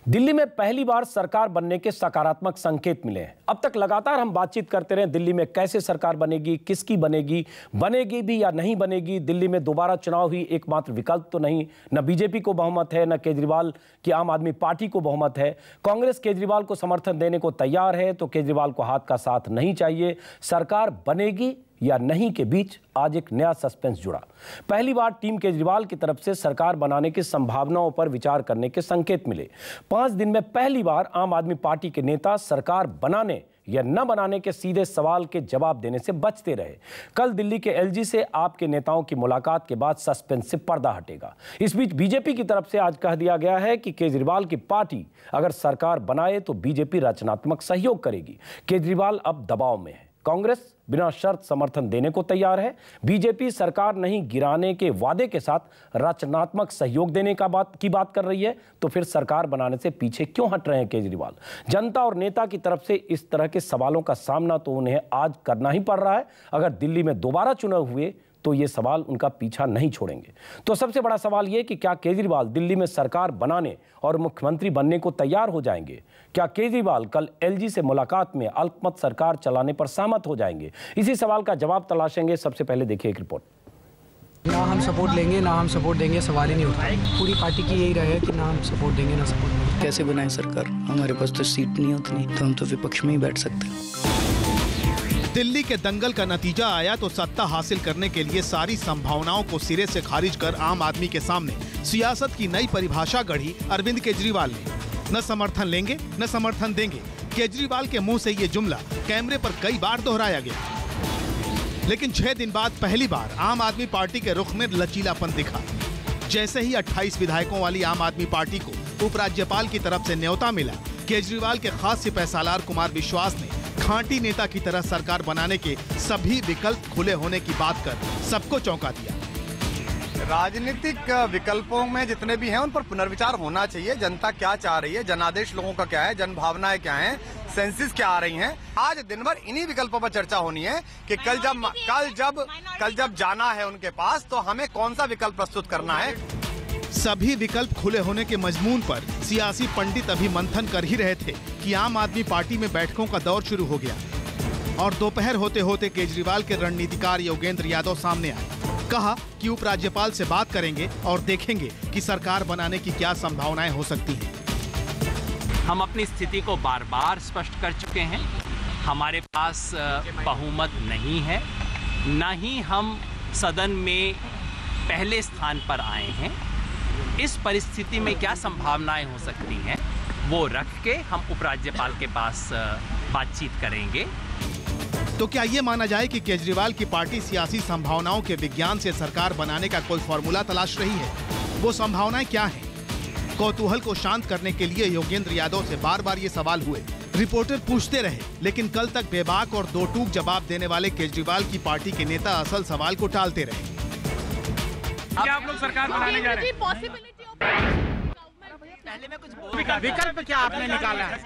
दिल्ली में पहली बार सरकार बनने के सकारात्मक संकेत मिले हैं। अब तक लगातार हम बातचीत करते रहे दिल्ली में कैसे सरकार बनेगी, किसकी बनेगी, बनेगी भी या नहीं बनेगी। दिल्ली में दोबारा चुनाव ही एकमात्र विकल्प तो नहीं, न बीजेपी को बहुमत है, न केजरीवाल की आम आदमी पार्टी को बहुमत है। कांग्रेस केजरीवाल को समर्थन देने को तैयार है तो केजरीवाल को हाथ का साथ नहीं चाहिए। सरकार बनेगी या नहीं के बीच आज एक नया सस्पेंस जुड़ा। पहली बार टीम केजरीवाल की तरफ से सरकार बनाने की संभावनाओं पर विचार करने के संकेत मिले। 5 दिन में पहली बार आम आदमी पार्टी के नेता सरकार बनाने या न बनाने के सीधे सवाल के जवाब देने से बचते रहे। कल दिल्ली के एलजी से आपके नेताओं की मुलाकात के बाद सस्पेंस से पर्दा हटेगा। इस बीच बीजेपी की तरफ से आज कह दिया गया है कि केजरीवाल की पार्टी अगर सरकार बनाए तो बीजेपी रचनात्मक सहयोग करेगी। केजरीवाल अब दबाव में है। कांग्रेस बिना शर्त समर्थन देने को तैयार है। बीजेपी सरकार नहीं गिराने के वादे के साथ रचनात्मक सहयोग देने की बात कर रही है। तो फिर सरकार बनाने से पीछे क्यों हट रहे हैं केजरीवाल? जनता और नेता की तरफ से इस तरह के सवालों का सामना तो उन्हें आज करना ही पड़ रहा है। अगर दिल्ली में दोबारा चुनाव हुए तो ये सवाल उनका पीछा नहीं छोड़ेंगे। तो सबसे बड़ा सवाल ये कि क्या केजरीवाल दिल्ली में सरकार बनाने और मुख्यमंत्री बनने को तैयार हो जाएंगे? क्या केजरीवाल कल एलजी से मुलाकात में अल्पमत सरकार चलाने पर सहमत हो जाएंगे? इसी सवाल का जवाब तलाशेंगे। सबसे पहले देखिए एक रिपोर्ट। ना हम सपोर्ट लेंगे ना हम सपोर्ट देंगे, सवाल ही नहीं उठा। पूरी पार्टी की यही रहे कि ना हम सपोर्ट देंगे ना सपोर्ट देंगे। कैसे बनाए सरकार? हमारे पास तो सीट नहीं उतनी, तो हम तो विपक्ष में ही बैठ सकते हैं। दिल्ली के दंगल का नतीजा आया तो सत्ता हासिल करने के लिए सारी संभावनाओं को सिरे से खारिज कर आम आदमी के सामने सियासत की नई परिभाषा गढ़ी अरविंद केजरीवाल ने। न समर्थन लेंगे न समर्थन देंगे, केजरीवाल के मुंह से ये जुमला कैमरे पर कई बार दोहराया गया। लेकिन 6 दिन बाद पहली बार आम आदमी पार्टी के रुख में लचीलापन दिखा। जैसे ही 28 विधायकों वाली आम आदमी पार्टी को उपराज्यपाल की तरफ से न्योता मिला, केजरीवाल के खास सिपह सालार कुमार विश्वास ने खांटी नेता की तरह सरकार बनाने के सभी विकल्प खुले होने की बात कर सबको चौंका दिया। राजनीतिक विकल्पों में जितने भी हैं उन पर पुनर्विचार होना चाहिए। जनता क्या चाह रही है, जनादेश लोगों का क्या है, जनभावनाएं क्या हैं, सेंसिस क्या आ रही हैं। आज दिन भर इन्हीं विकल्पों पर चर्चा होनी है कि कल जब जाना है उनके पास तो हमें कौन सा विकल्प प्रस्तुत करना है। सभी विकल्प खुले होने के मजमून पर सियासी पंडित अभी मंथन कर ही रहे थे कि आम आदमी पार्टी में बैठकों का दौर शुरू हो गया। और दोपहर होते होते केजरीवाल के रणनीतिकार योगेंद्र यादव सामने आए। कहा कि उपराज्यपाल से बात करेंगे और देखेंगे कि सरकार बनाने की क्या संभावनाएं हो सकती हैं। हम अपनी स्थिति को बार बार स्पष्ट कर चुके हैं। हमारे पास बहुमत नहीं है, न ही हम सदन में पहले स्थान पर आए हैं। इस परिस्थिति में क्या संभावनाएं हो सकती हैं वो रख के हम उपराज्यपाल के पास बातचीत करेंगे। तो क्या ये माना जाए कि केजरीवाल की पार्टी सियासी संभावनाओं के विज्ञान से सरकार बनाने का कोई फॉर्मूला तलाश रही है? वो संभावनाएं क्या हैं? कौतूहल को शांत करने के लिए योगेंद्र यादव से बार बार ये सवाल हुए। रिपोर्टर पूछते रहे, लेकिन कल तक बेबाक और दो टूक जवाब देने वाले केजरीवाल की पार्टी के नेता असल सवाल को टालते रहे। क्या आप लोग सरकार बनाने जा रहे हैं? पहले मैं कुछ विकल्प क्या आपने निकाला है?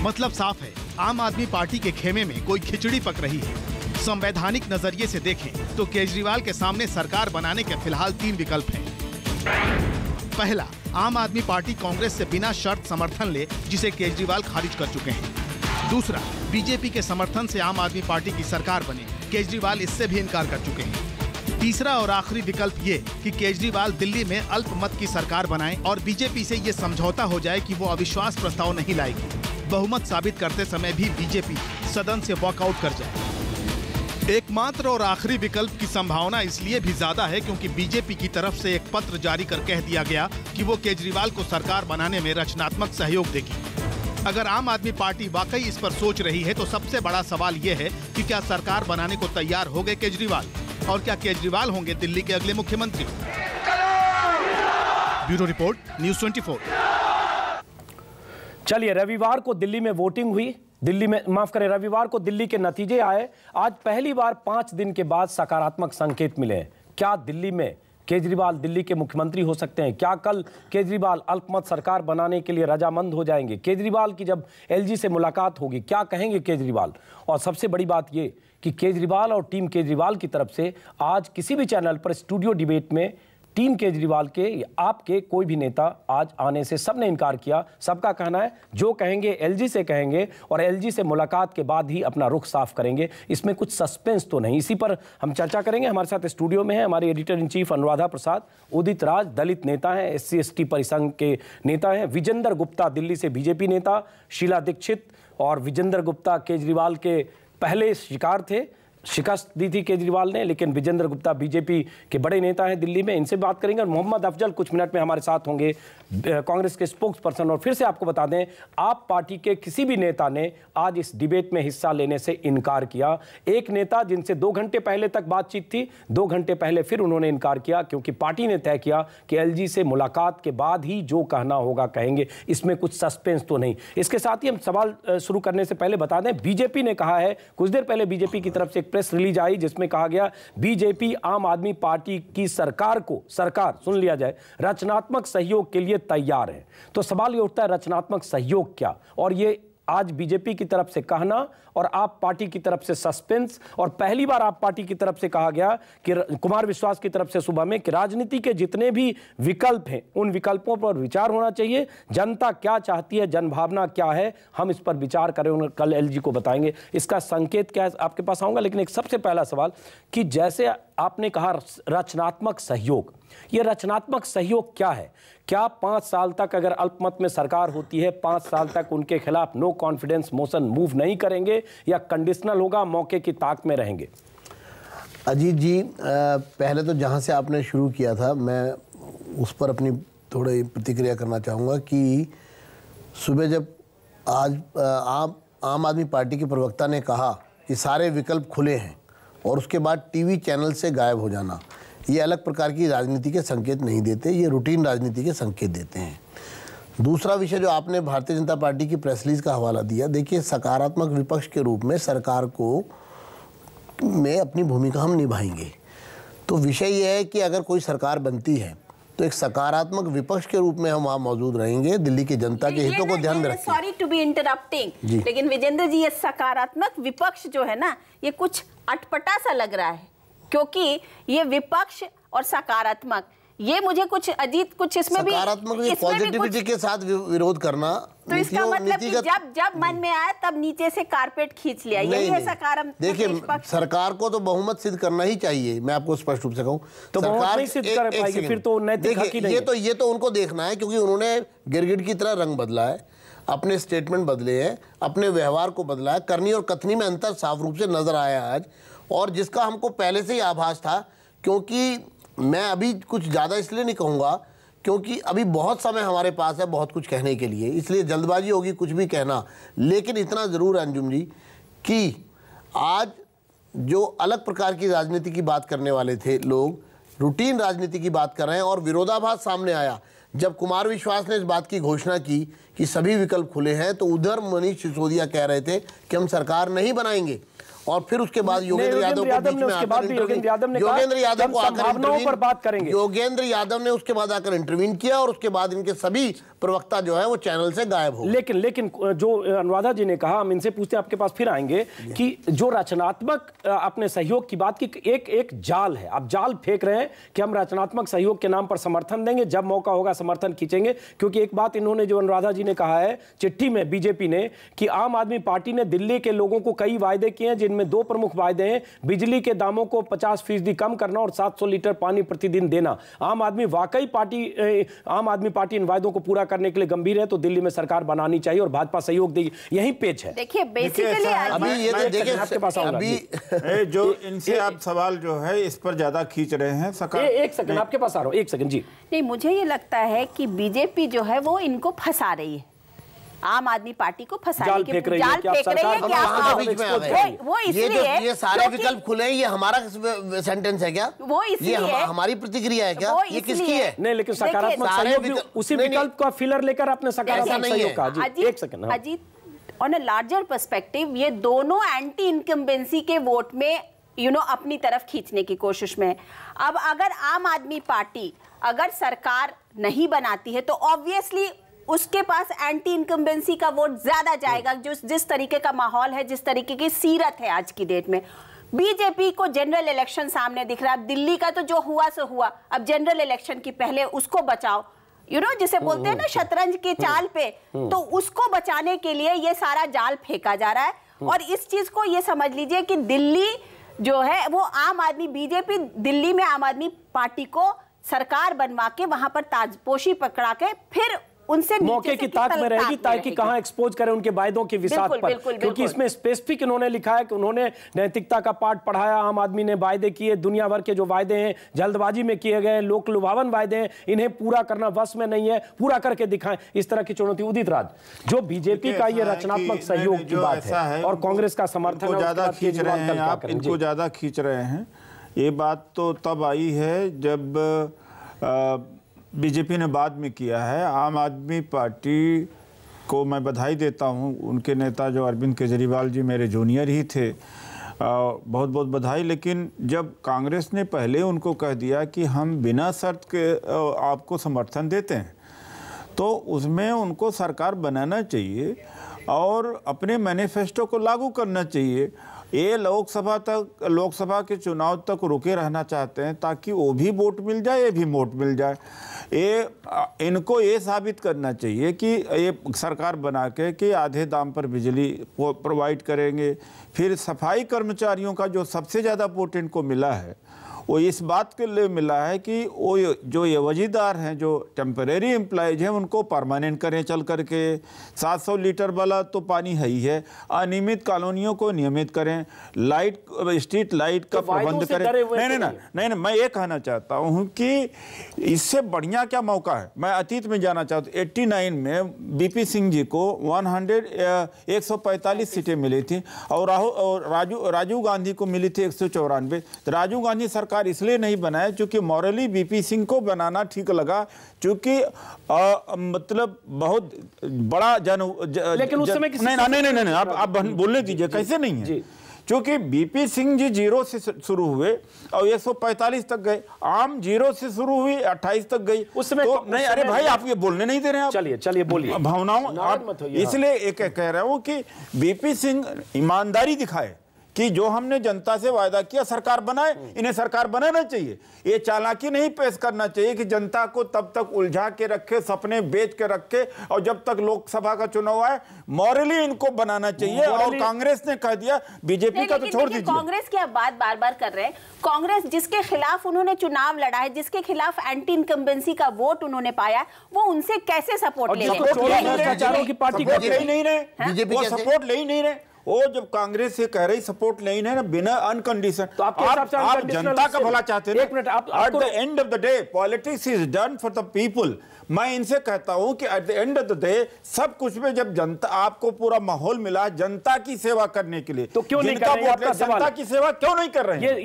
मतलब साफ है, आम आदमी पार्टी के खेमे में कोई खिचड़ी पक रही है। संवैधानिक नजरिए से देखें तो केजरीवाल के सामने सरकार बनाने के फिलहाल 3 विकल्प हैं। पहला, आम आदमी पार्टी कांग्रेस से बिना शर्त समर्थन ले, जिसे केजरीवाल खारिज कर चुके हैं। दूसरा, बीजेपी के समर्थन से आम आदमी पार्टी की सरकार बने, केजरीवाल इससे भी इनकार कर चुके हैं। तीसरा और आखिरी विकल्प ये कि केजरीवाल दिल्ली में अल्पमत की सरकार बनाए और बीजेपी से ये समझौता हो जाए कि वो अविश्वास प्रस्ताव नहीं लाएगी। बहुमत साबित करते समय भी बीजेपी सदन से वॉकआउट कर जाए। एकमात्र और आखिरी विकल्प की संभावना इसलिए भी ज्यादा है क्योंकि बीजेपी की तरफ से एक पत्र जारी कर कह दिया गया कि वो केजरीवाल को सरकार बनाने में रचनात्मक सहयोग देगी। अगर आम आदमी पार्टी वाकई इस पर सोच रही है तो सबसे बड़ा सवाल ये है कि क्या सरकार बनाने को तैयार हो गए केजरीवाल, और क्या केजरीवाल होंगे दिल्ली के अगले मुख्यमंत्री? Bureau report, news 24। चलिए, रविवार को दिल्ली में वोटिंग हुई। रविवार को दिल्ली के नतीजे आए। आज पहली बार 5 दिन के बाद सकारात्मक संकेत मिले हैं। क्या दिल्ली में केजरीवाल दिल्ली के मुख्यमंत्री हो सकते हैं? क्या कल केजरीवाल अल्पमत सरकार बनाने के लिए रजामंद हो जाएंगे? केजरीवाल की जब एलजी से मुलाकात होगी क्या कहेंगे केजरीवाल? और सबसे बड़ी बात ये कि केजरीवाल और टीम केजरीवाल की तरफ से आज किसी भी चैनल पर स्टूडियो डिबेट में टीम केजरीवाल के आपके कोई भी नेता आज आने से सबने इनकार किया। सबका कहना है जो कहेंगे एलजी से कहेंगे और एलजी से मुलाकात के बाद ही अपना रुख साफ करेंगे। इसमें कुछ सस्पेंस तो नहीं। इसी पर हम चर्चा करेंगे। हमारे साथ स्टूडियो में है हमारे editor in chief Anuradha Prasad, Udit Raj दलित नेता हैं, SC/ST परिसंघ के नेता हैं, विजेंद्र गुप्ता दिल्ली से बीजेपी नेता, शीला दीक्षित। और विजेंद्र गुप्ता केजरीवाल के पहले शिकार थे, शिकस्त दी थी केजरीवाल ने, लेकिन विजेंद्र गुप्ता बीजेपी के बड़े नेता हैं दिल्ली में। इनसे बात करेंगे। और मोहम्मद अफजल कुछ मिनट में हमारे साथ होंगे, कांग्रेस के स्पोक्स पर्सन। और फिर से आपको बता दें, आप पार्टी के किसी भी नेता ने आज इस डिबेट में हिस्सा लेने से इनकार किया। एक नेता जिनसे 2 घंटे पहले तक बातचीत थी, 2 घंटे पहले फिर उन्होंने इनकार किया क्योंकि पार्टी ने तय किया कि एलजी से मुलाकात के बाद ही जो कहना होगा कहेंगे। इसमें कुछ सस्पेंस तो नहीं। इसके साथ ही हम सवाल शुरू करने से पहले बता दें, बीजेपी ने कहा है, कुछ देर पहले बीजेपी की तरफ से एक प्रेस रिलीज आई जिसमें कहा गया बीजेपी आम आदमी पार्टी की सरकार सुन लिया जाए, रचनात्मक सहयोग के लिए तैयार है। तो सवाल ये उठता है रचनात्मक सहयोग क्या? और ये आज बीजेपी की तरफ से कहना और आप पार्टी की तरफ से सस्पेंस। और पहली बार आप पार्टी की तरफ से कहा गया कि कुमार विश्वास की तरफ से सुबह में कि राजनीति के जितने भी विकल्प हैं उन विकल्पों पर विचार होना चाहिए। जनता क्या चाहती है, जनभावना क्या है, हम इस पर विचार करें, कल एलजी को बताएंगे। इसका संकेत क्या है आपके पास आऊंगा। लेकिन एक सबसे पहला सवाल कि जैसे आपने कहा रचनात्मक सहयोग, ये रचनात्मक सहयोग क्या है? क्या 5 साल तक अगर अल्पमत में सरकार होती है, 5 साल तक उनके खिलाफ नो कॉन्फिडेंस मोशन मूव नहीं करेंगे या कंडीशनल होगा, मौके की ताक में रहेंगे? अजीत जी, पहले तो जहां से आपने शुरू किया था मैं उस पर अपनी थोड़ी प्रतिक्रिया करना चाहूँगा कि सुबह जब आज आम आदमी पार्टी के प्रवक्ता ने कहा कि सारे विकल्प खुले हैं और उसके बाद टीवी चैनल से गायब हो जाना, ये अलग प्रकार की राजनीति के संकेत नहीं देते, ये रूटीन राजनीति के संकेत देते हैं। दूसरा विषय जो आपने भारतीय जनता पार्टी की प्रेस रिलीज का हवाला दिया, देखिए सकारात्मक विपक्ष के रूप में सरकार को में अपनी भूमिका हम निभाएंगे। तो विषय यह है कि अगर कोई सरकार बनती है तो एक सकारात्मक विपक्ष के रूप में हम वहाँ मौजूद रहेंगे, दिल्ली की जनता के हितों को ध्यान में रखेंगे। सॉरी टू बी इंटरप्टिंग, लेकिन विजेंद्र जी ये सकारात्मक विपक्ष जो है ना, ये कुछ अटपटा सा लग रहा है क्योंकि ये विपक्ष और सकारात्मक, ये मुझे कुछ अजीत कुछ इसमें भी पॉजिटिविटी के साथ विरोध करना, तो इसका मतलब कि जब मन में आया तब नीचे से कारपेट खींच लिया, यही है सकारात्मक। देखिए सरकार को तो बहुमत सिद्ध करना ही चाहिए, मैं आपको स्पष्ट रूप से कहूं। तो सरकार नहीं सिद्ध कर पाएगी फिर तो नैतिक हक ही नहीं है। ये तो उनको देखना है क्योंकि उन्होंने गिरगिट की तरह रंग बदला है, अपने स्टेटमेंट बदले हैं, अपने व्यवहार को बदला है, करनी और कथनी में अंतर साफ रूप से नजर आया आज, और जिसका हमको पहले से ही आभास था। क्योंकि मैं अभी कुछ ज़्यादा इसलिए नहीं कहूँगा क्योंकि अभी बहुत समय हमारे पास है बहुत कुछ कहने के लिए, इसलिए जल्दबाजी होगी कुछ भी कहना। लेकिन इतना ज़रूर है अंजुम जी कि आज जो अलग प्रकार की राजनीति की बात करने वाले थे लोग रूटीन राजनीति की बात कर रहे हैं, और विरोधाभास सामने आया जब कुमार विश्वास ने इस बात की घोषणा की कि सभी विकल्प खुले हैं, तो उधर मनीष सिसोदिया कह रहे थे कि हम सरकार नहीं बनाएंगे, और फिर उसके बाद योगेंद्र यादव को बीच में आकर योगेंद्र यादव को आकर योगेंद्र यादव ने उसके बाद आकर इंटरवीन किया, और उसके बाद इनके सभी प्रवक्ता जो है वो चैनल से गायब हो। लेकिन जो अनुराधा जी ने कहा, हम इनसे पूछते आपके पास फिर आएंगे कि जो रचनात्मक अपने सहयोग की बात की, एक जाल है, आप जाल फेंक रहे हैं कि हम रचनात्मक सहयोग के नाम पर समर्थन देंगे, जब मौका होगा समर्थन खींचेंगे। क्योंकि एक बात इन्होंने जो अनुराधा जी ने कहा है चिट्ठी में बीजेपी ने कि आम आदमी पार्टी ने दिल्ली के लोगों को कई वायदे किए हैं, जिनमें 2 प्रमुख वायदे हैं, बिजली के दामों को 50% कम करना और 700 लीटर पानी प्रतिदिन देना। आम आदमी पार्टी इन वायदों को पूरा करने के लिए गंभीर है, तो दिल्ली में सरकार बनानी चाहिए और भाजपा सहयोग देगी, यही पेच है। देखिए बेसिकली अभी ये तो देखिए आपके पास अभी जो इनसे आप सवाल जो है इस पर ज्यादा खींच रहे हैं। एक सेकंड आपके पास आ रहा हूं, एक सेकंड जी। नहीं, मुझे ये लगता है कि बीजेपी जो है वो इनको फंसा रही है, आम आदमी पार्टी को फंसाने के जाल फेंक रही है कि वो इसलिए ये सारे विकल्प खुले हैं, ये हमारा सेंटेंस है क्या? वो इसलिए हमारी प्रतिक्रिया है क्या? ये किसकी है? नहीं, लेकिन सकारात्मक सहयोग उसी विकल्प का फिलर लेकर अपने सकारात्मक सहयोग का। एक second Ajit, on a larger perspective ये दोनों एंटी इनकम्बेंसी के वोट में अपनी तरफ खींचने की कोशिश में। अब अगर आम आदमी पार्टी अगर सरकार नहीं बनाती है तो ऑब्वियसली उसके पास एंटी इनकम्बेंसी का वोट ज्यादा जाएगा। जिस तरीके का माहौल है, जिस तरीके की सीरत है आज की डेट में, बीजेपी को जनरल इलेक्शन सामने दिख रहा है। दिल्ली का तो जो हुआ सो हुआ, अब जनरल इलेक्शन की पहले उसको बचाओ, जिसे बोलते हैं ना शतरंज के चाल पे, तो उसको बचाने के लिए ये सारा जाल फेंका जा रहा है। और इस चीज को ये समझ लीजिए कि दिल्ली जो है वो बीजेपी दिल्ली में आम आदमी पार्टी को सरकार बनवा के वहां पर ताजपोशी पकड़ा के फिर उनसे मौके की ताक में रहेगी ताकि कहां एक्सपोज करें उनके वायदों की विसात पर। क्योंकि इसमें स्पेसिफिक इन्होंने लिखा है कि उन्होंने नैतिकता का पाठ पढ़ाया, आम आदमी ने वायदे किए, दुनिया भर के जो वायदे हैं जल्दबाजी में किए गए, लोक लुभावन वायदे हैं, इन्हें पूरा करना वश में नहीं है, पूरा करके दिखाएं, इस तरह की चुनौती। उदित राज, जो बीजेपी का ये रचनात्मक सहयोग की बात है और कांग्रेस का समर्थन ज्यादा खींच रहे हैं, आप इनको ज्यादा खींच रहे हैं, ये बात तो तब आई है जब बीजेपी ने बाद में किया है। आम आदमी पार्टी को मैं बधाई देता हूं, उनके नेता जो अरविंद केजरीवाल जी मेरे जूनियर ही थे, बहुत बहुत बधाई। लेकिन जब कांग्रेस ने पहले उनको कह दिया कि हम बिना शर्त के आपको समर्थन देते हैं, तो उसमें उनको सरकार बनाना चाहिए और अपने मैनिफेस्टो को लागू करना चाहिए। ये लोकसभा के चुनाव तक रुके रहना चाहते हैं ताकि वो भी वोट मिल जाए, ये भी वोट मिल जाए। इनको ये साबित करना चाहिए कि ये सरकार बना के कि आधे दाम पर बिजली प्रोवाइड करेंगे। फिर सफाई कर्मचारियों का जो सबसे ज़्यादा वोट इनको मिला है वो इस बात के लिए मिला है कि वो जो ये वजीदार हैं, जो टेम्परेरी एम्प्लॉयज हैं, उनको परमानेंट करें चल करके। 700 लीटर वाला तो पानी है ही है, अनियमित कॉलोनियों को नियमित करें, लाइट स्ट्रीट लाइट का प्रबंध करें। नहीं, मैं ये कहना चाहता हूँ कि इससे बढ़िया क्या मौका है। मैं अतीत में जाना चाहता हूँ। 89 में बीपी सिंह जी को 145 सीटें मिली थी और राजीव गांधी को मिली थी 194। राजीव गांधी सरकार इसलिए नहीं बनाया क्योंकि मॉरली बीपी सिंह को बनाना ठीक लगा, क्योंकि मतलब बहुत बड़ा लेकिन उस समय नहीं, आप बोलने दीजिए, कैसे नहीं है। क्योंकि बीपी सिंह जी 0 से शुरू हुए और 145 तक गए, आम 0 से शुरू हुई 28 तक गई। उसमें तो नहीं, अरे भाई आप ये बोलने नहीं दे रहे हैं। चलिए बोलिए, भावनाओं इसलिए एक कह रहा हूं कि बीपी सिंह ईमानदारी दिखाए कि जो हमने जनता से वायदा किया सरकार बनाए, इन्हें सरकार बनाना चाहिए। ये चालाकी नहीं पेश करना चाहिए कि जनता को तब तक उलझा के रखे, सपने बेच के रखे, और जब तक लोकसभा का चुनाव आए मॉरली इनको बनाना चाहिए। और कांग्रेस ने कह दिया, बीजेपी का तो छोड़ दीजिए। कांग्रेस की आप बात बार बार कर रहे हैं। कांग्रेस जिसके खिलाफ उन्होंने चुनाव लड़ा है, जिसके खिलाफ एंटी इनकम्बेंसी का वोट उन्होंने पाया, वो उनसे कैसे सपोर्ट ले रहे? सपोर्ट ले ही नहीं रहे। वो जब कांग्रेस से कह रही सपोर्ट नहीं है ना, बिना अनकंडीशन, तो आप जनता का भला चाहते हैं। At the end of the day politics is done for the people. मैं इनसे कहता हूं कि at the end of the day सब कुछ में जब जनता, आपको पूरा माहौल मिला जनता की सेवा करने के लिए, तो क्यों नहीं कर रहे हैं? आपका जनता की सेवा क्यों नहीं कर रहे हैं?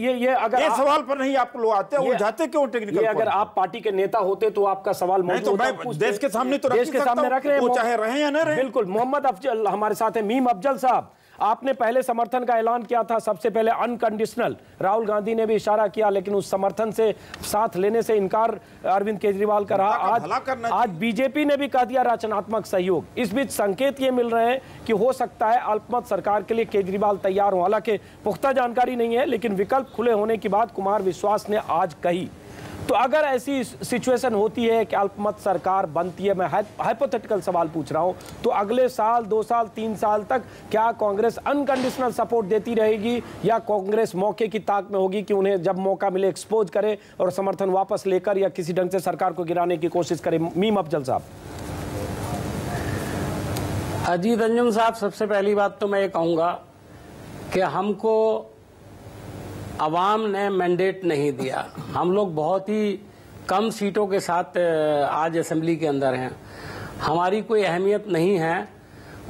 ये सवाल पर नहीं आप लोग आते हैं, उलझाते क्यों टेक्निकल? अगर आप पार्टी के नेता होते तो आपका सवाल मौजूद होता। मैं देश के सामने तो देश के सामने रख रहे हैं, वो चाहे रहे या न रहे। बिल्कुल। मोहम्मद अफजल हमारे साथ है। मीम अफजल साहब, आपने पहले समर्थन का ऐलान किया था, सबसे पहले अनकंडीशनल। राहुल गांधी ने भी इशारा किया, लेकिन उस समर्थन से साथ लेने से इनकार अरविंद केजरीवाल का रहा। आज बीजेपी ने भी कह दिया रचनात्मक सहयोग। इस बीच संकेत ये मिल रहे हैं कि हो सकता है अल्पमत सरकार के लिए केजरीवाल तैयार हो। हालांकि पुख्ता जानकारी नहीं है, लेकिन विकल्प खुले होने की बात कुमार विश्वास ने आज कही। तो अगर ऐसी सिचुएशन होती है कि अल्पमत सरकार बनती है, मैं हाइपोथेटिकल सवाल पूछ रहा हूं, तो अगले साल, 2 साल, 3 साल तक क्या कांग्रेस अनकंडीशनल सपोर्ट देती रहेगी, या कांग्रेस मौके की ताक में होगी कि उन्हें जब मौका मिले एक्सपोज करे और समर्थन वापस लेकर या किसी ढंग से सरकार को गिराने की कोशिश करे? मीम अफजल साहब। अजीत रंजन साहब, सबसे पहली बात तो मैं ये कहूंगा कि हमको अवाम ने मैंडेट नहीं दिया। हम लोग बहुत ही कम सीटों के साथ आज असेंबली के अंदर हैं, हमारी कोई अहमियत नहीं है।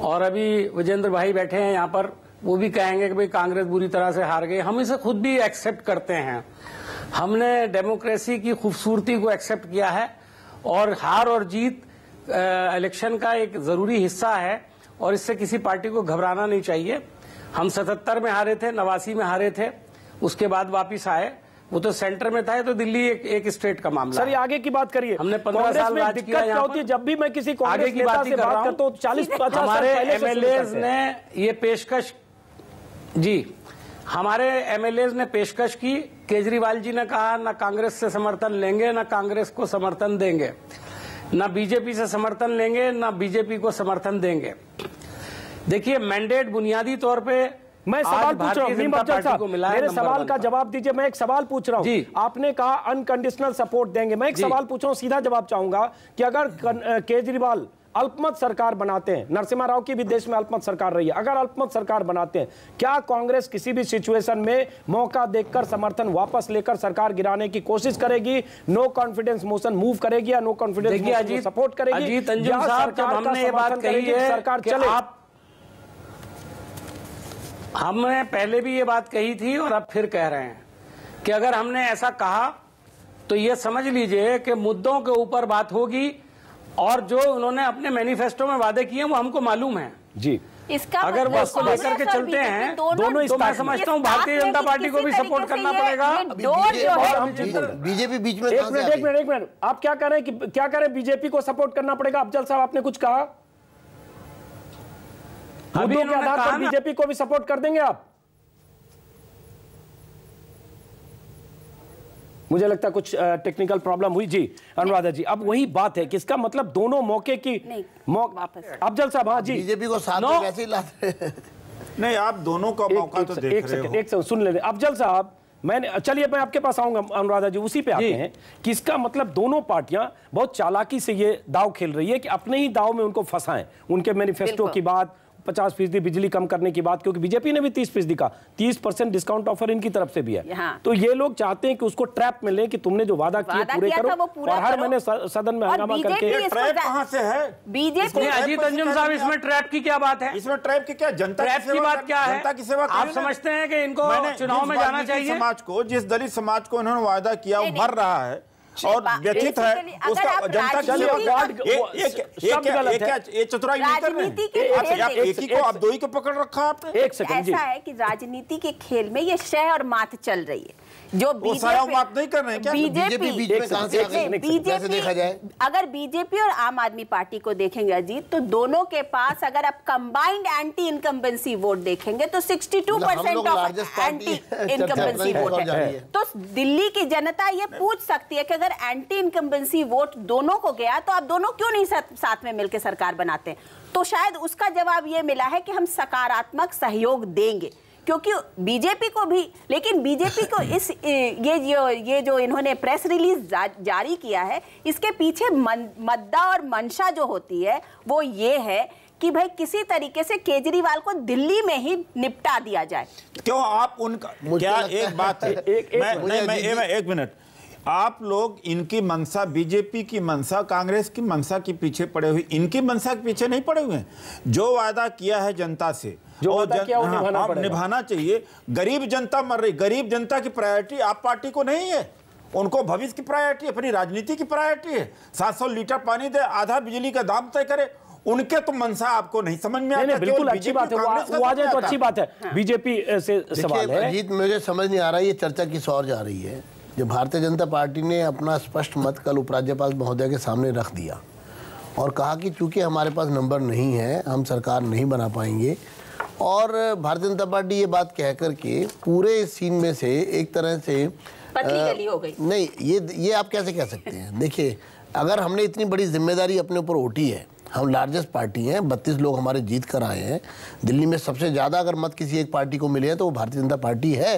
और अभी विजेंद्र भाई बैठे हैं यहाँ पर, वो भी कहेंगे कि भाई कांग्रेस बुरी तरह से हार गई। हम इसे खुद भी एक्सेप्ट करते हैं। हमने डेमोक्रेसी की खूबसूरती को एक्सेप्ट किया है, और हार और जीत इलेक्शन का एक जरूरी हिस्सा है, और इससे किसी पार्टी को घबराना नहीं चाहिए। हम 77 में हारे थे, 89 में हारे थे, उसके बाद वापिस आए। वो तो सेंटर में था, तो दिल्ली एक स्टेट का मामला। सर, ये आगे की बात करिए। हमने 15 साल राज किया यहाँ पर। जब भी मैं किसी कांग्रेस नेता से बात करता हूँ 40-50 साल हमारे पहले MLAs ने ये पेशकश, जी हमारे MLAs ने पेशकश की। केजरीवाल जी ने कहा ना कांग्रेस से समर्थन लेंगे, ना कांग्रेस को समर्थन देंगे, ना बीजेपी से समर्थन लेंगे, ना बीजेपी को समर्थन देंगे। देखिए, मैंडेट बुनियादी तौर पे मैं सवाल पूछ रहा हूँ, मेरे सवाल का जवाब दीजिए। मैं एक सवाल पूछ रहा हूँ, आपने कहा अनकंडीशनल सपोर्ट देंगे। मैं एक सवाल पूछ रहा हूँ, सीधा जवाब चाहूंगा कि अगर केजरीवाल अल्पमत सरकार बनाते हैं, नरसिम्हा राव की भी देश में अल्पमत सरकार रही है, अगर अल्पमत सरकार बनाते हैं, क्या कांग्रेस किसी भी सिचुएशन में मौका देखकर समर्थन वापस लेकर सरकार गिराने की कोशिश करेगी? नो कॉन्फिडेंस मोशन मूव करेगी या नो कॉन्फिडेंस मोशन सपोर्ट करेगी? अजीत अंजुम साहब, जब हमने ये बात कही है सरकार कि चले, हमने पहले भी ये बात कही थी और अब फिर कह रहे हैं कि अगर हमने ऐसा कहा तो ये समझ लीजिए कि मुद्दों के ऊपर बात होगी और जो उन्होंने अपने मैनिफेस्टो में वादे किए वो हमको मालूम है जी। इसका अगर वो उसको लेकर के चलते हैं दोनों, तो मैं समझता हूँ भारतीय जनता पार्टी को भी सपोर्ट करना पड़ेगा। बीजेपी बीच में एक मिनट, आप क्या कह रहे हैं कि क्या करें? बीजेपी को सपोर्ट करना पड़ेगा। अफजल साहब, आपने कुछ कहा? मुद्दों के आधार पर बीजेपी को भी सपोर्ट कर देंगे आप? मुझे लगता है कुछ टेक्निकल प्रॉब्लम हुई। जी अनुराधा जी, अब वही बात है कि इसका मतलब दोनों मौके की अफजल साहब, हाँ जी, बीजेपी को साथ में वैसे ही लाते नहीं, आप दोनों का मौका तो देख रहे हो। एक सेकंड सुन ले अफजल साहब, चलिए मैं आपके पास आऊंगा अनुराधा जी, उसी पे आते हैं कि इसका मतलब दोनों पार्टियां बहुत चालाकी से ये दाव खेल रही है कि अपने ही दाव में उनको फंसाएं। उनके मैनिफेस्टो की बात, 50% बिजली कम करने की बात, क्योंकि बीजेपी ने भी 30% का 30% डिस्काउंट ऑफर इनकी तरफ से भी है। तो ये लोग चाहते हैं कि उसको ट्रैप में ले कि तुमने जो वादा किए पूरे करो, और हर महीने सदन में हंगामा करके। ट्रैप कहां से है? बीजेपी। अजीत अंजुम साहब, इसमें ट्रैप की क्या बात है? इसमें ट्रैप की क्या, जनता की बात क्या है? जनता की सेवा आप समझते हैं कि इनको चुनाव में जाना चाहिए? समाज को, जिस दलित समाज को इन्होंने वादा किया वो भर रहा है और व्यथित है, उसका जनता ये चतुराई नहीं कर रहे हैं। एक ही को आप दो ही को पकड़ रखा आपने। एक सेकंड, ऐसा है कि राजनीति के खेल में ये शह और मात चल रही है। जो बात नहीं कर रहे हैं क्या? बीजेपी देखा जाए, अगर बीजेपी और आम आदमी पार्टी को देखेंगे अजीत, तो दोनों के पास अगर आप कंबाइंड एंटी इनकम्बेंसी वोट देखेंगे तो 62% ऑफ एंटी इनकम्बेंसी वोट है। तो दिल्ली की जनता ये पूछ सकती है कि अगर एंटी इनकम्बेंसी वोट दोनों को गया तो आप दोनों क्यों नहीं साथ में मिलकर सरकार बनाते हैं? तो शायद उसका जवाब ये मिला है कि हम सकारात्मक सहयोग देंगे, क्योंकि बीजेपी को भी, लेकिन बीजेपी को इस ये जो इन्होंने प्रेस रिलीज जारी किया है, इसके पीछे मद्दा और मंशा जो होती है वो ये है कि भाई किसी तरीके से केजरीवाल को दिल्ली में ही निपटा दिया जाए। क्यों आप उनका क्या एक बात है, मैं एक मिनट, आप लोग इनकी मंशा, बीजेपी की मंशा, कांग्रेस की मंशा के पीछे पड़े हुए, इनकी मंशा के पीछे नहीं पड़े हुए हैं। जो वादा किया है जनता से, जो निभाना चाहिए। गरीब जनता मर रही, गरीब जनता की प्रायोरिटी आप पार्टी को नहीं है, उनको भविष्य की प्रायोरिटी, अपनी राजनीति की प्रायोरिटी है। 700 लीटर पानी दे, आधा बिजली का दाम तय करे, उनके तो मंशा आपको नहीं समझ में आता। बिल्कुल अच्छी बात है, वो आ जाए तो अच्छी बात है। बीजेपी से सवाल है। अजीत, मुझे समझ नहीं आ रहा है ये चर्चा किस ओर जा रही है। जब भारतीय जनता पार्टी ने अपना स्पष्ट मत कल उपराज्यपाल महोदय के सामने रख दिया और कहा कि चूंकि हमारे पास नंबर नहीं है, हम सरकार नहीं बना पाएंगे, और भारतीय जनता पार्टी ये बात कह करके पूरे सीन में से एक तरह से पतली गली हो गई। नहीं, ये आप कैसे कह सकते हैं? देखिए, अगर हमने इतनी बड़ी जिम्मेदारी अपने ऊपर उठी है, हम लार्जेस्ट पार्टी हैं, 32 लोग हमारे जीत कर आए हैं, दिल्ली में सबसे ज़्यादा अगर मत किसी एक पार्टी को मिले हैं तो वो भारतीय जनता पार्टी है,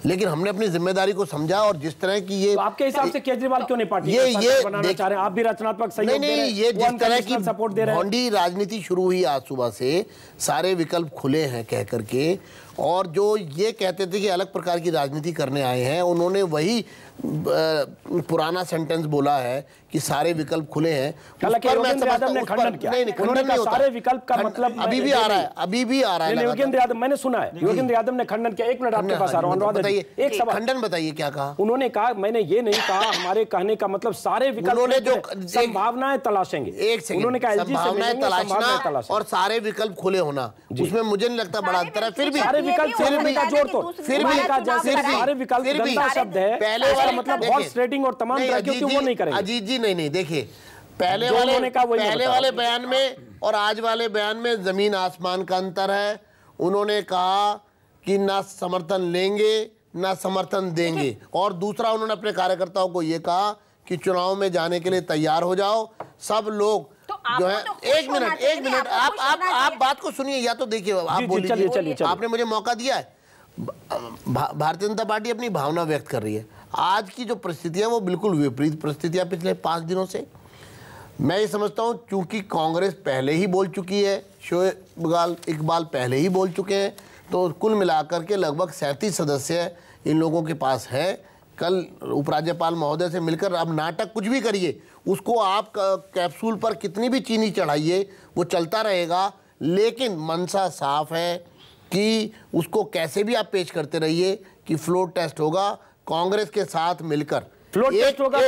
लेकिन हमने अपनी जिम्मेदारी को समझा। और जिस तरह की ये, तो आपके हिसाब से केजरीवाल क्यों नहीं पार्टी बनाना चाह रहे हैं? आप भी रचनात्मक सहयोग दे रहे हैं, ये जिस तरह की सपोर्ट दे रहे हैं, भौंडी राजनीति शुरू हुई आज सुबह से, सारे विकल्प खुले हैं कह करके, और जो ये कहते थे कि अलग प्रकार की राजनीति करने आए हैं, उन्होंने वही पुराना सेंटेंस बोला है कि सारे विकल्प खुले हैं। योगेंद्र यादव ने खंडन किया, उन्होंने कहा सारे विकल्प का मतलब अभी भी आ रहा है, अभी भी आ रहा है। योगेंद्र यादव, मैंने सुना है, योगेंद्र यादव ने खंडन किया। एक मिनट आपके पास आ रहा हूं अनुराधा बताइए, एक सवाल, खंडन बताइए क्या कहा उन्होंने? कहा मैंने ये नहीं कहा, हमारे कहने का मतलब सारे विकल्प, उन्होंने जो संभावनाएं तलाशेंगे, एक सेकंड, उन्होंने कहा संभावनाएं तलाशना और सारे विकल्प खुले होना, उसमें मुझे नहीं लगता बड़ा अंतर है। फिर भी सारे विकल्प का जोड़ तो फिर भी सारे विकल्प गंदा शब्द है, पहले वाला मतलब हॉर्स ट्रेडिंग और तमाम तरह की, वो नहीं करेंगे। अजीत जी नहीं, देखिए पहले वाले बयान में और आज वाले बयान में जमीन आसमान का अंतर है। उन्होंने कहा कि ना समर्थन लेंगे ना समर्थन देंगे, और दूसरा उन्होंने अपने कार्यकर्ताओं को ये कहा कि चुनाव में जाने के लिए तैयार हो जाओ सब लोग। तो जो है एक मिनट आप बात को सुनिए, या तो देखिए आप बोलिए। आपने मुझे मौका दिया है। भारतीय जनता पार्टी अपनी भावना व्यक्त कर रही है। आज की जो परिस्थितियां वो बिल्कुल विपरीत परिस्थितियां पिछले 5 दिनों से। मैं ये समझता हूं चूंकि कांग्रेस पहले ही बोल चुकी है, शोएब इकबाल पहले ही बोल चुके हैं, तो कुल मिलाकर के लगभग 37 सदस्य इन लोगों के पास है। कल उपराज्यपाल महोदय से मिलकर अब नाटक कुछ भी करिए, उसको आप कैप्सूल पर कितनी भी चीनी चढ़ाइए वो चलता रहेगा, लेकिन मनसा साफ है कि उसको कैसे भी आप पेश करते रहिए कि फ्लोर टेस्ट होगा कांग्रेस के साथ मिलकर। फ्लोर टेस्ट होगा,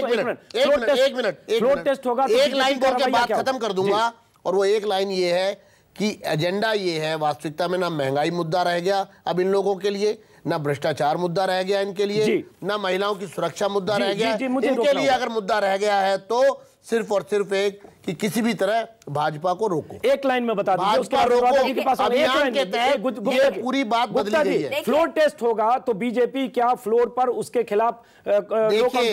एक लाइन बोल के बात खत्म कर दूंगा, और वो एक लाइन ये है कि एजेंडा ये है, वास्तविकता में ना महंगाई मुद्दा रह गया अब इन लोगों के लिए, ना भ्रष्टाचार मुद्दा रह गया इनके लिए, ना महिलाओं की सुरक्षा मुद्दा रह गया। इनके लिए अगर मुद्दा रह गया है तो सिर्फ और सिर्फ एक कि किसी भी तरह भाजपा को रोको। एक लाइन में बता दीजिए, भाजपा रोको अभियान के तहत ये पूरी बात बदली गई है। फ्लोर टेस्ट होगा तो बीजेपी क्या फ्लोर पर उसके खिलाफ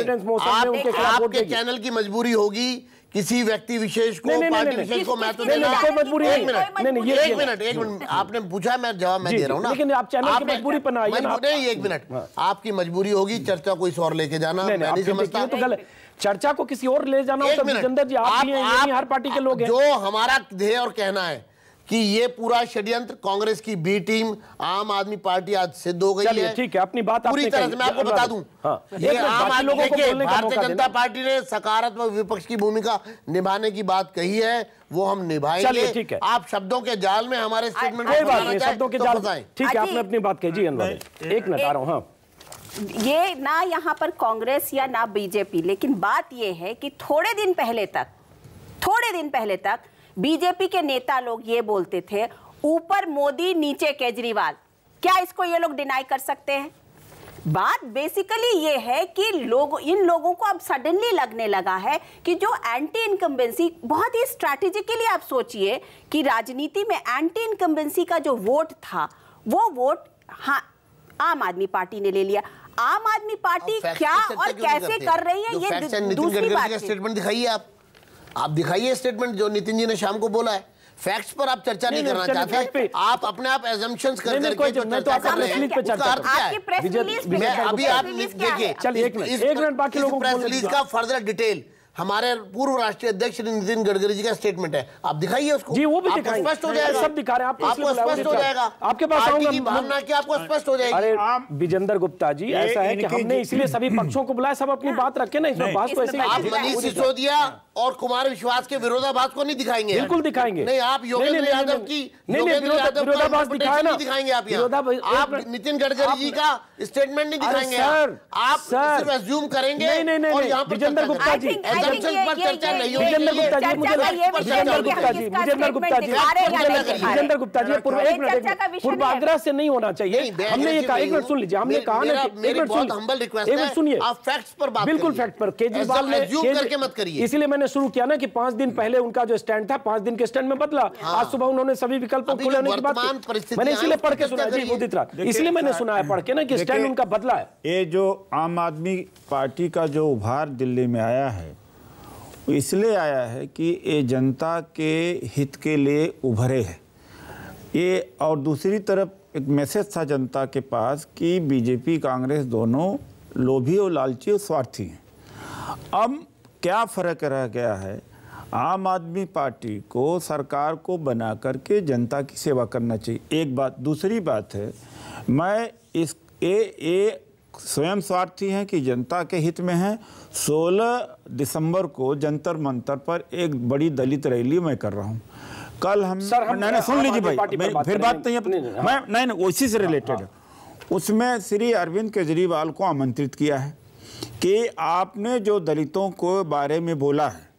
आपके चैनल की मजबूरी होगी किसी व्यक्ति विशेष को, पार्टी विशेष को महत्व देना। एक मिनट आपने पूछा, मैं जवाब मैं दे रहा हूँ ना, लेकिन आप चैनल की मजबूरी पर ना आइए ना। नहीं, एक मिनट, आपकी मजबूरी होगी चर्चा को इस और लेके जाना, मैं नहीं समझता। तो गलत, चर्चा को किसी और ले जाना होता है। जिंदर जी आप भी हैं, हर पार्टी के लोग हैं। जो हमारा ध्येय और कहना है कि ये पूरा षड्यंत्र कांग्रेस की बी टीम आम आदमी पार्टी आज सिद्ध हो गई है। ठीक है, अपनी बात पूरी तरह से मैं आपको बता दूं, ये आम आदमी भारतीय जनता पार्टी ने सकारात्मक विपक्ष की भूमिका निभाने की बात कही है, वो हम निभाएंगे। ठीक है, आप शब्दों के जाल में हमारे स्टेटमेंट शब्दों के जाल, ठीक है, आपने अपनी बात कही जी। एक मिनट आ रहा हूँ। हाँ, ये ना यहाँ पर कांग्रेस या ना बीजेपी, लेकिन बात ये है कि थोड़े दिन पहले तक बीजेपी के नेता लोग ये बोलते थे ऊपर मोदी नीचे केजरीवाल। क्या इसको ये लोग डिनाई कर सकते हैं? बात बेसिकली ये है कि इन लोगों को अब सडनली लगने लगा है कि जो एंटी इनकम्बेंसी, बहुत ही स्ट्रैटेजिकली आप सोचिए कि राजनीति में एंटी इनकम्बेंसी का जो वोट था वो वोट हाँ आम आदमी पार्टी ने ले लिया। आम आदमी पार्टी क्या और कैसे कर रही है ये दूसरी बात है। स्टेटमेंट दिखाइए, आप दिखाइए स्टेटमेंट जो नितिन जी ने शाम को बोला है। फैक्ट्स पर आप चर्चा नहीं करना चाहते, आप अपने आप एजम्पशंस कर करके जो चर्चा कर रहे हैं उसका अर्थ क्या है? अभी आप देखिए, चलिए एक मिनट बाकी लोगों को प्रेस रिलीज का फर्दर डिटेल हमारे पूर्व राष्ट्रीय अध्यक्ष नितिन गडकरी जी का स्टेटमेंट है, आप दिखाइए उसको जी, वो भी दिखाएंगे, स्पष्ट हो जाएगा, सब दिखा रहे हैं आपको स्पष्ट हो जाएगा, आपके पास पार्टी की भावना क्या आपको स्पष्ट हो जाएगी। अरे विजेंद्र गुप्ता जी, ऐसा है कि हमने इसलिए सभी पक्षों को बुलाया, सब अपनी बात रखे ना, इसमें बात तो ऐसे आप मनीष सिसोदिया और कुमार विश्वास के विरोधाभास को नहीं दिखाएंगे। बिल्कुल दिखाएंगे। नहीं, आप योगेंद्र यादव की विरोधाभास दिखाया ना, दिखाएंगे आप यहाँ। आप नितिन गडकरी जी का स्टेटमेंट नहीं दिखाएंगे, आप सिर्फ अज्यूम करेंगे और यहाँ पर विजेंद्र गुप्ता जी विजेंद्र गुप्ता जी पूर्वाग्रह से नहीं होना चाहिए। हमने ये कहा, एक मिनट सुन लीजिए, हमने कहा ना, एक मिनट सुनिए, आप फैक्ट्स पर बात बिल्कुल फैक्ट पर। केजरीवाल ने करके मत करिए, इसीलिए मैंने शुरू किया ना कि 5 दिन पहले उनका जो स्टैंड था 5 दिन के स्टैंड में बदला। आज सुबह उन्होंने सभी विकल्पों को खोलने की बात की, मैंने इसलिए पढ़ के सुना जी मोदी रात, इसलिए मैंने सुना है पढ़ के ना कि स्टैंड उनका बदला है। ये जो आम आदमी पार्टी का जो उभार दिल्ली में आया है इसलिए आया है कि ये जनता के हित के लिए उभरे है ये, और दूसरी तरफ एक मैसेज था जनता के पास कि बीजेपी कांग्रेस दोनों लोभी और लालची और स्वार्थी हैं। अब क्या फ़र्क रह गया है, आम आदमी पार्टी को सरकार को बना करके जनता की सेवा करना चाहिए, एक बात। दूसरी बात है, मैं इस ये स्वयं स्वार्थी हैं कि जनता के हित में है। 16 दिसंबर को जंतर मंतर पर एक बड़ी दलित रैली मैं कर रहा हूं। कल हम नहीं सुन लीजिए भाई, फिर बात नहीं, मैं नहीं उसी से रिलेटेड है। उसमें श्री अरविंद केजरीवाल को आमंत्रित किया है कि आपने जो दलितों को बारे में बोला है,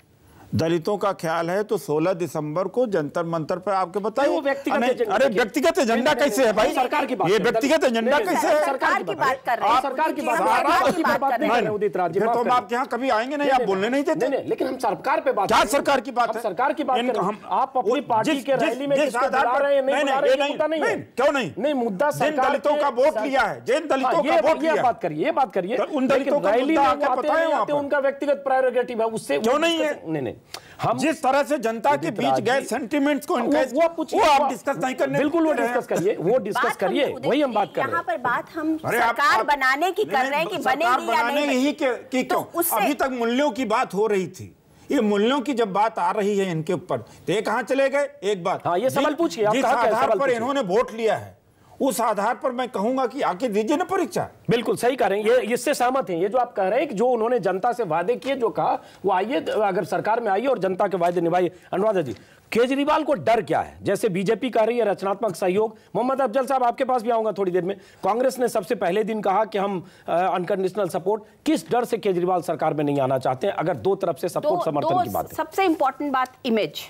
दलितों का ख्याल है, तो 16 दिसंबर को जंतर मंतर पर आपके बताइए। वो व्यक्तिगत एजेंडा, अरे व्यक्तिगत एजेंडा कैसे है भाई? सरकार की बात, ये व्यक्तिगत एजेंडा कैसे है? सरकार की बात कर रहे हैं, सरकार की बात नहीं, उदित राज जी, फिर तो हम आपके यहाँ कभी आएंगे नहीं, आप बोलने नहीं देते। लेकिन हम सरकार पे बात, क्या सरकार की बात है? सरकार की बात कर रहे हैं। आप अपनी पार्टी के रैली में किसको बुला रहे हैं, नहीं बुला रहे हैं, मुद्दा नहीं है। क्यों नहीं? नहीं, मुद्दा जिन दलितों का वोट लिया है, जिन दलितों का वोट लिया, ये बात करिए, उन दलितों का रैली में आते उनका व्यक्तिगत प्रायोरिटी है, उससे क्यों नहीं है? नहीं, हम जिस तरह से जनता के बीच गए सेंटिमेंट्स को वो आप डिस्कस नहीं करने। बिल्कुल वो डिस्कस करिए, वही हम बात कर रहे हैं। यहाँ पर बात हम सरकार बनाने की कर रहे हैं कि बनेगी या नहीं। यही कि क्यों अभी तक मूल्यों की बात हो रही थी, ये मूल्यों की जब बात आ रही है इनके ऊपर, तो ये कहाँ चले गए? एक बात, हाँ, ये सवाल पूछिए, जिस आधार पर इन्होंने वोट लिया है, उस आधार पर मैं कहूंगा कि आके दीजिए ना परीक्षा। बिल्कुल सही कह रहे हैं, ये इससे सहमत हैं। ये जो आप कह रहे हैं कि जो उन्होंने जनता से वादे किए, जो कहा वो आइए, अगर सरकार में आइए और जनता के वादे निभाइए। अनुराधा जी, केजरीवाल को डर क्या है? जैसे बीजेपी कर रही है रचनात्मक सहयोग। मोहम्मद अफजल साहब, आपके पास भी आऊंगा थोड़ी देर में। कांग्रेस ने सबसे पहले दिन कहा कि हम अनकंडीशनल सपोर्ट, किस डर से केजरीवाल सरकार में नहीं आना चाहते हैं, अगर दो तरफ से सपोर्ट समर्थन की बात है? सबसे इंपॉर्टेंट बात इमेज,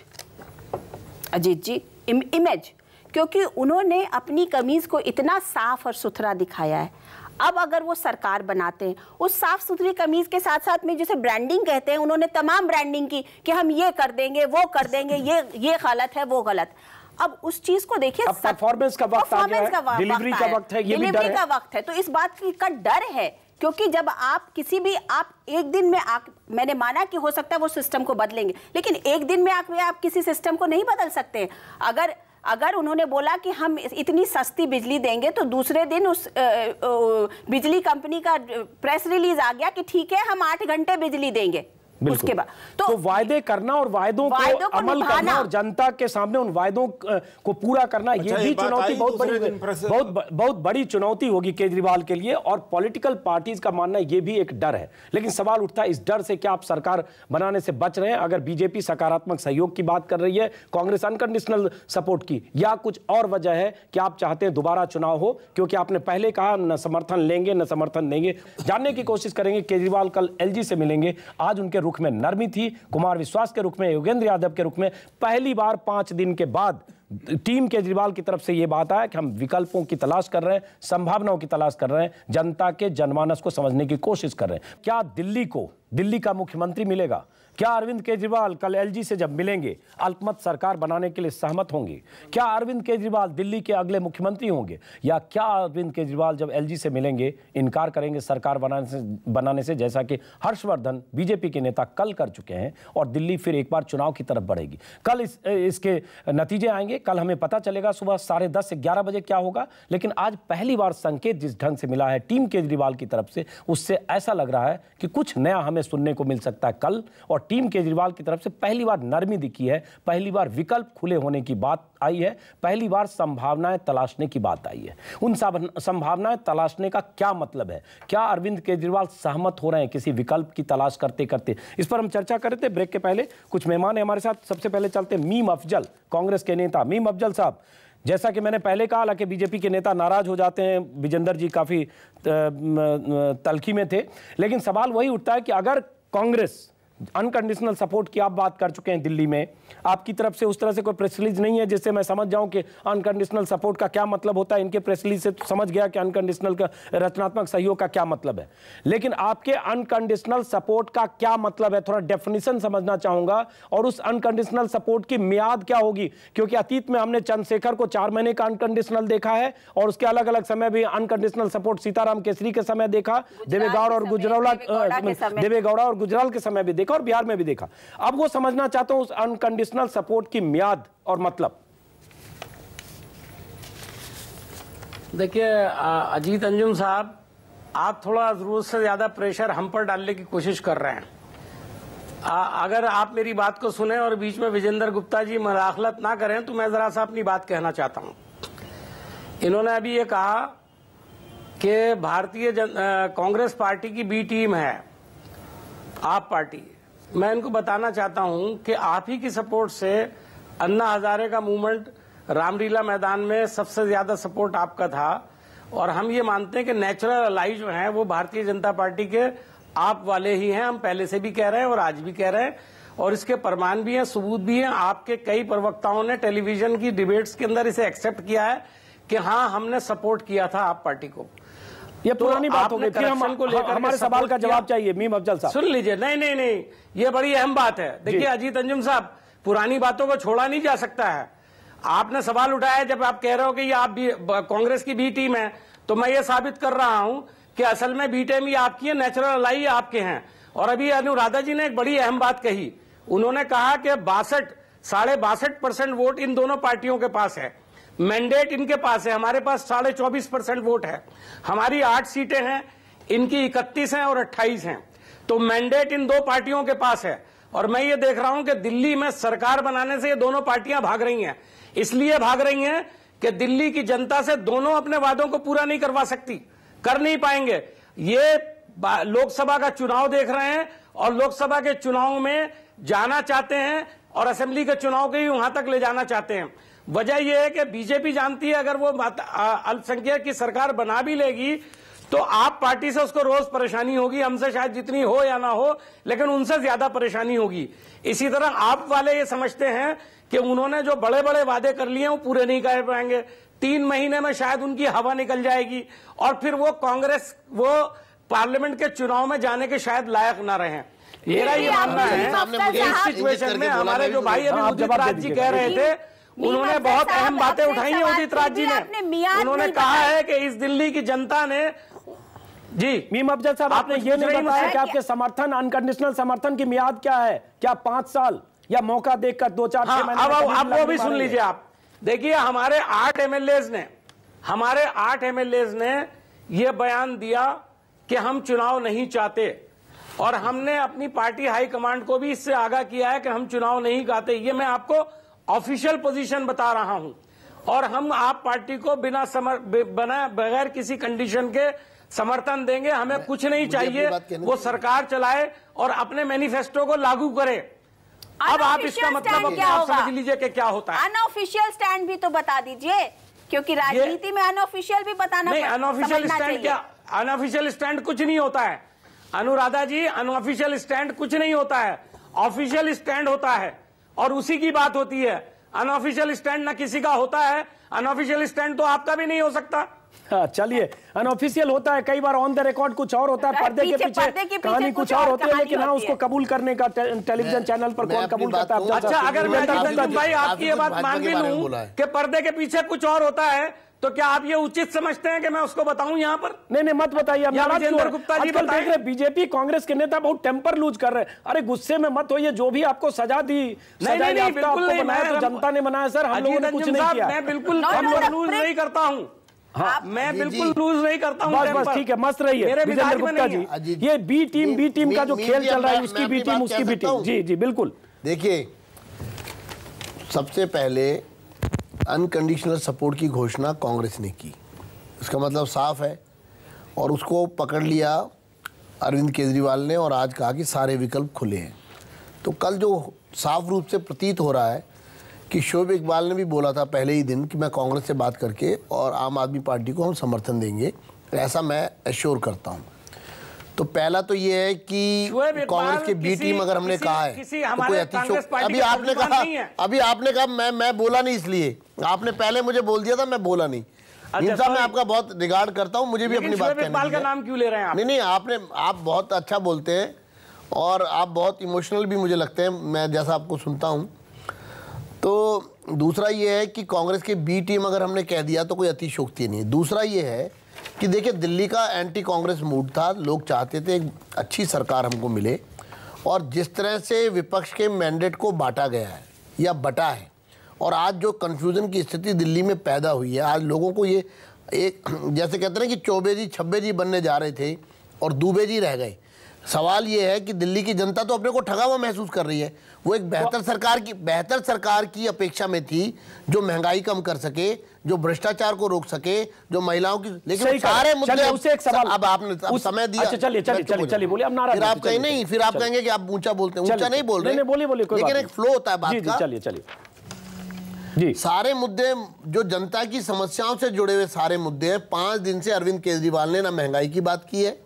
अजीत जी, इमेज, क्योंकि उन्होंने अपनी कमीज को इतना साफ और सुथरा दिखाया है। अब अगर वो सरकार बनाते हैं, उस साफ सुथरी कमीज के साथ साथ में जिसे ब्रांडिंग कहते हैं, उन्होंने तमाम ब्रांडिंग की कि हम ये कर देंगे, वो कर देंगे, ये गलत है, वो गलत। अब उस चीज को देखिए, परफॉर्मेंस का वक्त आ गया है, डिलीवरी का वक्त है, ये भी डर है। का वक्त है, तो इस बात का डर है, क्योंकि जब आप किसी भी, आप एक दिन में मैंने माना कि हो सकता है वो सिस्टम को बदलेंगे, लेकिन एक दिन में आप किसी सिस्टम को नहीं बदल सकते। अगर उन्होंने बोला कि हम इतनी सस्ती बिजली देंगे, तो दूसरे दिन उस बिजली कंपनी का प्रेस रिलीज आ गया कि ठीक है, हम 8 घंटे बिजली देंगे। उसके बाद तो वायदे करना और वायदों को अमल करना और जनता के सामने उन वायदों को पूरा करना, ये भी चुनौती बहुत बड़ी चुनौती होगी केजरीवाल के लिए। और पॉलिटिकल पार्टीज का मानना ये भी एक डर है। लेकिन सवाल उठता है, इस डर से क्या आप सरकार बनाने से बच रहे हैं? अगर बीजेपी सकारात्मक सहयोग की बात कर रही है, कांग्रेस अनकंडीशनल सपोर्ट की, या कुछ और वजह है कि आप चाहते हैं दोबारा चुनाव हो? क्योंकि आपने पहले कहा न समर्थन लेंगे न समर्थन देंगे। जानने की कोशिश करेंगे। केजरीवाल कल एलजी से मिलेंगे। आज उनके रुख में नरमी थी, कुमार विश्वास के रुख में, योगेंद्र यादव के रुख में। पहली बार 5 दिन के बाद टीम केजरीवाल की तरफ से यह बात आया कि हम विकल्पों की तलाश कर रहे हैं, संभावनाओं की तलाश कर रहे हैं, जनता के जनमानस को समझने की कोशिश कर रहे हैं। क्या दिल्ली का मुख्यमंत्री मिलेगा? क्या अरविंद केजरीवाल कल एलजी से जब मिलेंगे अल्पमत सरकार बनाने के लिए सहमत होंगे? क्या अरविंद केजरीवाल दिल्ली के अगले मुख्यमंत्री होंगे? या क्या अरविंद केजरीवाल जब एलजी से मिलेंगे इनकार करेंगे सरकार बनाने से, जैसा कि हर्षवर्धन बीजेपी के नेता कल कर चुके हैं, और दिल्ली फिर एक बार चुनाव की तरफ बढ़ेगी? कल इसके नतीजे आएंगे। कल हमें पता चलेगा सुबह 10:30 से 11 बजे क्या होगा। लेकिन आज पहली बार संकेत जिस ढंग से मिला है टीम केजरीवाल की तरफ से, उससे ऐसा लग रहा है कि कुछ नया हमें सुनने को मिल सकता है कल। और टीम केजरीवाल की तरफ से पहली बार नरमी दिखी है, पहली बार विकल्प खुले होने की बात आई है, पहली बार संभावनाएं तलाशने की बात आई है। उन संभावनाएं तलाशने का क्या मतलब है? क्या अरविंद केजरीवाल सहमत हो रहे हैं किसी विकल्प की तलाश करते करते? इस पर हम चर्चा कर रहे थे। ब्रेक के पहले कुछ मेहमान हैं हमारे साथ। सबसे पहले चलते मीम अफजल, कांग्रेस के नेता। मीम अफजल साहब, जैसा कि मैंने पहले कहा, हालांकि बीजेपी के नेता नाराज हो जाते हैं, विजेंद्र जी काफी तल्खी में थे, लेकिन सवाल वही उठता है कि अगर कांग्रेस अनकंडीशनल सपोर्ट की आप बात कर चुके हैं दिल्ली में, आपकी तरफ से उस तरह से कोई प्रेस रिलीज नहीं है जिससे मैं समझ जाऊं कि अनकंडीशनल सपोर्ट का क्या मतलब होता है। इनके प्रेस रिलीज से समझ गया कि अनकंडीशनल का रचनात्मक सहयोग का क्या मतलब है। लेकिन आपके अनकंडीशनल सपोर्ट का क्या मतलब है, थोड़ा डेफिनेशन समझना चाहूंगा। और उस अनकंडीशनल सपोर्ट की मियाद क्या होगी? क्योंकि अतीत में हमने चंद्रशेखर को 4 महीने का अनकंडीशनल देखा है, और उसके अलग अलग समय भी अनकंडीशनल सपोर्ट सीताराम केसरी के समय देखा, देवेगौड़ा और गुजराल के समय भी देखा, और बिहार में भी देखा। अब वो समझना चाहता हूं उस अनकंडीशनल सपोर्ट की मियाद और मतलब। देखिए अजीत अंजुम साहब, आप थोड़ा जरूरत से ज्यादा प्रेशर हम पर डालने की कोशिश कर रहे हैं। अगर आप मेरी बात को सुने और बीच में विजेंद्र गुप्ता जी मुदाखलत ना करें तो मैं जरा सा अपनी बात कहना चाहता हूं। इन्होंने अभी ये कहा कि भारतीय कांग्रेस पार्टी की बी टीम है आप पार्टी। मैं इनको बताना चाहता हूं कि आप ही की सपोर्ट से अन्ना हजारे का मूवमेंट रामलीला मैदान में सबसे ज्यादा सपोर्ट आपका था, और हम ये मानते हैं कि नेचुरल अलाई जो हैं वो भारतीय जनता पार्टी के आप वाले ही हैं। हम पहले से भी कह रहे हैं और आज भी कह रहे हैं, और इसके प्रमाण भी हैं, सबूत भी हैं। आपके कई प्रवक्ताओं ने टेलीविजन की डिबेट्स के अंदर इसे एक्सेप्ट किया है कि हाँ, हमने सपोर्ट किया था आप पार्टी को। ये पुरानी बात हो गई, फिर हमारे सवाल का जवाब चाहिए। मीम अफजल साहब सुन लीजिए। नहीं, ये बड़ी अहम बात है। देखिए अजीत अंजुम साहब, पुरानी बातों को छोड़ा नहीं जा सकता है। आपने सवाल उठाया, जब आप कह रहे हो कि ये आप भी कांग्रेस की बी टीम है, तो मैं ये साबित कर रहा हूं कि असल में बी टीम ही आपकी है, नेचुरल अलाई आपके हैं। और अभी अनुराधा जी ने एक बड़ी अहम बात कही। उन्होंने कहा कि 62.5% वोट इन दोनों पार्टियों के पास है, मैंडेट इनके पास है, हमारे पास 24.5% वोट है। हमारी 8 सीटें हैं, इनकी 31 हैं और 28 हैं। तो मैंडेट इन दो पार्टियों के पास है। और मैं ये देख रहा हूं कि दिल्ली में सरकार बनाने से ये दोनों पार्टियां भाग रही हैं। इसलिए भाग रही हैं कि दिल्ली की जनता से दोनों अपने वादों को पूरा नहीं करवा सकती, कर नहीं पाएंगे। ये लोकसभा का चुनाव देख रहे हैं और लोकसभा के चुनाव में जाना चाहते हैं और असेंबली के चुनाव को ही वहां तक ले जाना चाहते हैं। वजह यह है कि बीजेपी जानती है अगर वो अल्पसंख्यक की सरकार बना भी लेगी तो आप पार्टी से उसको रोज परेशानी होगी, हमसे शायद जितनी हो या ना हो, लेकिन उनसे ज्यादा परेशानी होगी। इसी तरह आप वाले ये समझते हैं कि उन्होंने जो बड़े बड़े वादे कर लिए वो पूरे नहीं कर पाएंगे। 3 महीने में शायद उनकी हवा निकल जाएगी और फिर वो कांग्रेस वो पार्लियामेंट के चुनाव में जाने के शायद लायक ना रहे। मेरा ये मानना है इस सिचुएशन में हमारे जो भाई अभी उदित राज जी कह रहे थे, उन्होंने बहुत अहम बातें उठाई हैं। उदित राज जी ने उन्होंने कहा है कि इस दिल्ली की जनता ने जी। मीम अफजल साहब, आपने ये नहीं बताया कि आपके समर्थन, अनकंडीशनल समर्थन की मियाद क्या है? क्या 5 साल या मौका देखकर 2-4-6 महीने? अब वो भी सुन लीजिए आप। देखिए हमारे 8 एमएलएज ने ये बयान दिया कि हम चुनाव नहीं चाहते और हमने अपनी पार्टी हाईकमांड को भी इससे आगाह किया है कि हम चुनाव नहीं चाहते। ये मैं आपको ऑफिशियल पोजीशन बता रहा हूं और हम आप पार्टी को बगैर किसी कंडीशन के समर्थन देंगे। हमें कुछ नहीं चाहिए, वो सरकार चलाए और अपने मैनिफेस्टो को लागू करे। अब आप इसका मतलब अपने आप समझ लीजिए कि क्या होता है। अनऑफिशियल स्टैंड भी तो बता दीजिए, क्योंकि राजनीति में अनऑफिशियल भी बताना नहीं। अनऑफिशियल स्टैंड क्या? अनऑफिशियल स्टैंड कुछ नहीं होता है अनुराधा जी। अनऑफिशियल स्टैंड कुछ नहीं होता है, ऑफिशियल स्टैंड होता है और उसी की बात होती है। अनऑफिशियल स्टैंड ना किसी का होता है, अनऑफिशियल स्टैंड तो आपका भी नहीं हो सकता। चलिए, अनऑफिशियल होता है, कई बार ऑन द रिकॉर्ड कुछ और होता है, पर्दे के पीछे कहानी कुछ और होती है, लेकिन हाँ उसको कबूल करने का टेलीविजन चैनल पर कौन कबूल करता है? अच्छा, अगर मैं भाई आपकी ये बात मान भी लूं कि पर्दे के पीछे कुछ और होता है तो क्या आप ये उचित समझते हैं कि मैं उसको बताऊं यहाँ पर? नहीं, मत बताइए। विजेंद्र गुप्ता जी देख रहे बीजेपी कांग्रेस के नेता बहुत टेम्पर लूज कर रहे हैं। अरे गुस्से में मत होइए, जो भी आपको सजा दी, नहीं, बिल्कुल नहीं, मैं जनता ने बनाया सर, हम लोगों ने कुछ नहीं किया। मैं बिल्कुल लूज नहीं करता हूँ। हाँ, मैं बिल्कुल लूज नहीं करता हूँ। बस ठीक है, मस्त रहिए विजेंद्र गुप्ता जी। ये बी टीम का जो खेल चल रहा है, उसकी बी टीम उसकी बी टीम। जी बिल्कुल। देखिए, सबसे पहले अनकंडीशनल सपोर्ट की घोषणा कांग्रेस ने की, इसका मतलब साफ है, और उसको पकड़ लिया अरविंद केजरीवाल ने और आज कहा कि सारे विकल्प खुले हैं। तो कल जो साफ रूप से प्रतीत हो रहा है कि शोएब इकबाल ने भी बोला था पहले ही दिन कि मैं कांग्रेस से बात करके और आम आदमी पार्टी को हम समर्थन देंगे, ऐसा मैं एश्योर करता हूं। तो पहला तो ये है कि कांग्रेस की बी टीम अगर हमने कहा है तो कोई अतिशोक्ति। अभी आपने कहा मैं बोला नहीं, इसलिए आपने पहले मुझे बोल दिया था, मैं बोला नहीं। साहब, मैं आपका बहुत रिगार्ड करता हूं, मुझे भी अपनी बात कहनी का नाम क्यों ले रहे हैं आप? नहीं, आप बहुत अच्छा बोलते हैं और आप बहुत इमोशनल भी मुझे लगते हैं, मैं जैसा आपको सुनता हूं। तो दूसरा ये है कि कांग्रेस की बी टीम अगर हमने कह दिया तो कोई अतिशोक्ति नहीं है। दूसरा ये है कि देखिए, दिल्ली का एंटी कांग्रेस मूड था, लोग चाहते थे एक अच्छी सरकार हमको मिले, और जिस तरह से विपक्ष के मैंडेट को बांटा गया है या बटा है, और आज जो कन्फ्यूज़न की स्थिति दिल्ली में पैदा हुई है, आज लोगों को ये एक जैसे कहते हैं कि चौबे जी छब्बे जी बनने जा रहे थे और दूबे जी रह गए। सवाल ये है कि दिल्ली की जनता तो अपने को ठगा हुआ महसूस कर रही है। वो एक बेहतर सरकार की अपेक्षा में थी, जो महंगाई कम कर सके, जो भ्रष्टाचार को रोक सके, जो महिलाओं की, लेकिन सारे मुद्दे अब आपने समय दिया। चलिए बोलिए। फिर आप कहें नहीं, फिर आप कहेंगे कि आप ऊंचा बोलते हैं। ऊंचा नहीं बोल रहे, बोलिए, लेकिन एक फ्लो होता है बात का। चलिए जी। सारे मुद्दे जो जनता की समस्याओं से जुड़े हुए सारे मुद्दे हैं। 5 दिन से अरविंद केजरीवाल ने ना महंगाई की बात की है,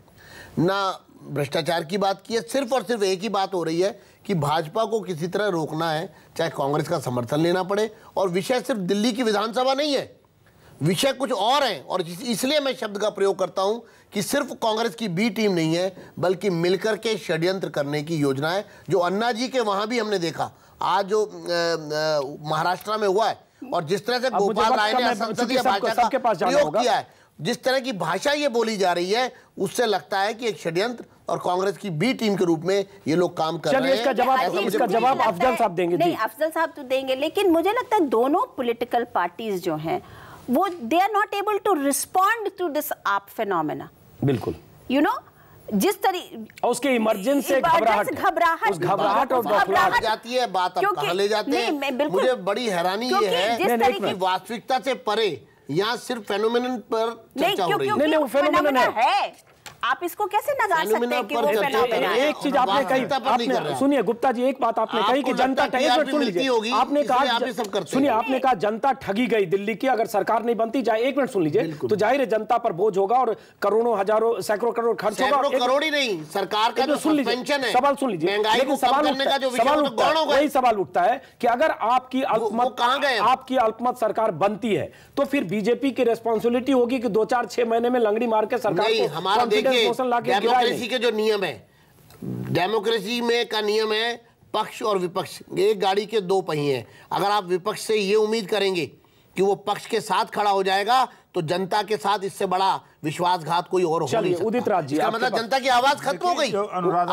ना भ्रष्टाचार की बात की है। सिर्फ और सिर्फ एक ही बात हो रही है कि भाजपा को किसी तरह रोकना है, चाहे कांग्रेस का समर्थन लेना पड़े। और विषय सिर्फ दिल्ली की विधानसभा नहीं है, विषय कुछ और है। और इसलिए मैं शब्द का प्रयोग करता हूं कि सिर्फ कांग्रेस की बी टीम नहीं है, बल्कि मिलकर के षड्यंत्र करने की योजना है, जो अन्ना जी के वहां भी हमने देखा। आज जो महाराष्ट्र में हुआ है और जिस तरह से गोपाल राय ने संसदीय भाषा का प्रयोग किया है, जिस तरह की भाषा ये बोली जा रही है, उससे लगता है कि एक षड्यंत्र और कांग्रेस की बी टीम के रूप में ये लोग काम कर रहे हैं। इसका जवाब अफजल साहब देंगे। नहीं, अफजल साहब तो देंगे, लेकिन मुझे लगता है दोनों पॉलिटिकल पार्टीज जो हैं वो they are not able to respond to this आप फिनोमेना। बिल्कुल, यू नो, जिस तरीके उसके इमरजेंसी से घबराहट और जाती है बात, अब कहां ले जाते हैं। मुझे बड़ी हैरानी ये है कि वास्तविकता से परे यहाँ सिर्फ फेनोमेनन पर चर्चा हो रही है। नहीं, वो फेनोमेनन है। आप इसको कैसे नकार सकते हैं कि वो फेनोमेनन है? एक चीज आपने कही, सुनिए गुप्ता जी, एक बात आपने कही कि जनता सुन लीजिए, आपने कहा, सुनिए, आपने कहा जनता ठगी गई दिल्ली की, अगर सरकार नहीं बनती जाए। एक मिनट सुन लीजिए, तो जाहिर है जनता पर बोझ होगा और करोड़ों, हजारों, सैकड़ों करोड़ खर्च होगा। करोड़ ही नहीं, सरकार का जो सस्पेंशन है, सवाल सुन लीजिए, लेकिन वही सवाल उठता है कि अगर आपकी अल्पमत सरकार बनती है तो फिर बीजेपी की रिस्पॉन्सिबिलिटी होगी कि 2-4-6 महीने में लंगड़ी मार के सरकार को डेमोक्रेसी के जो नियम है, डेमोक्रेसी में का नियम है पक्ष और विपक्ष, एक गाड़ी के 2 पहिए हैं। अगर आप विपक्ष से ये उम्मीद करेंगे कि वो पक्ष के साथ खड़ा हो जाएगा तो जनता के साथ इससे बड़ा विश्वासघात कोई और हो नहीं सकता। उदित राज जी, इसका मतलब जनता की आवाज खत्म हो गई।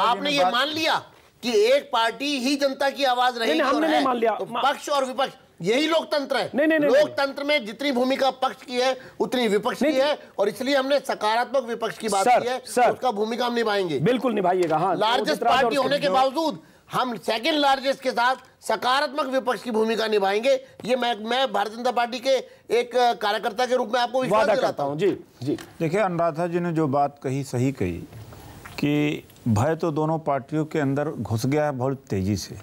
आपने ये मान लिया कि एक पार्टी ही जनता की आवाज रहेगी। हमने नहीं मान लिया, पक्ष और विपक्ष, यही लोकतंत्र है। लोकतंत्र में जितनी भूमिका पक्ष की है उतनी विपक्ष की है, और इसलिए हमने सकारात्मक विपक्ष की बात की है, उसका भूमिका हम निभाएंगे। बिल्कुल निभाइएगा। हाँ, लार्जेस्ट पार्टी होने के बावजूद हम सेकंड लार्जेस्ट के साथ सकारात्मक विपक्ष की भूमिका निभाएंगे। ये मैं भारतीय जनता पार्टी के एक कार्यकर्ता के रूप में आपको विश्वास दिलाता हूं। जी जी, देखिए, अनुराधा जी ने जो बात कही सही कही कि भय तो दोनों पार्टियों के अंदर घुस गया है बहुत तेजी से।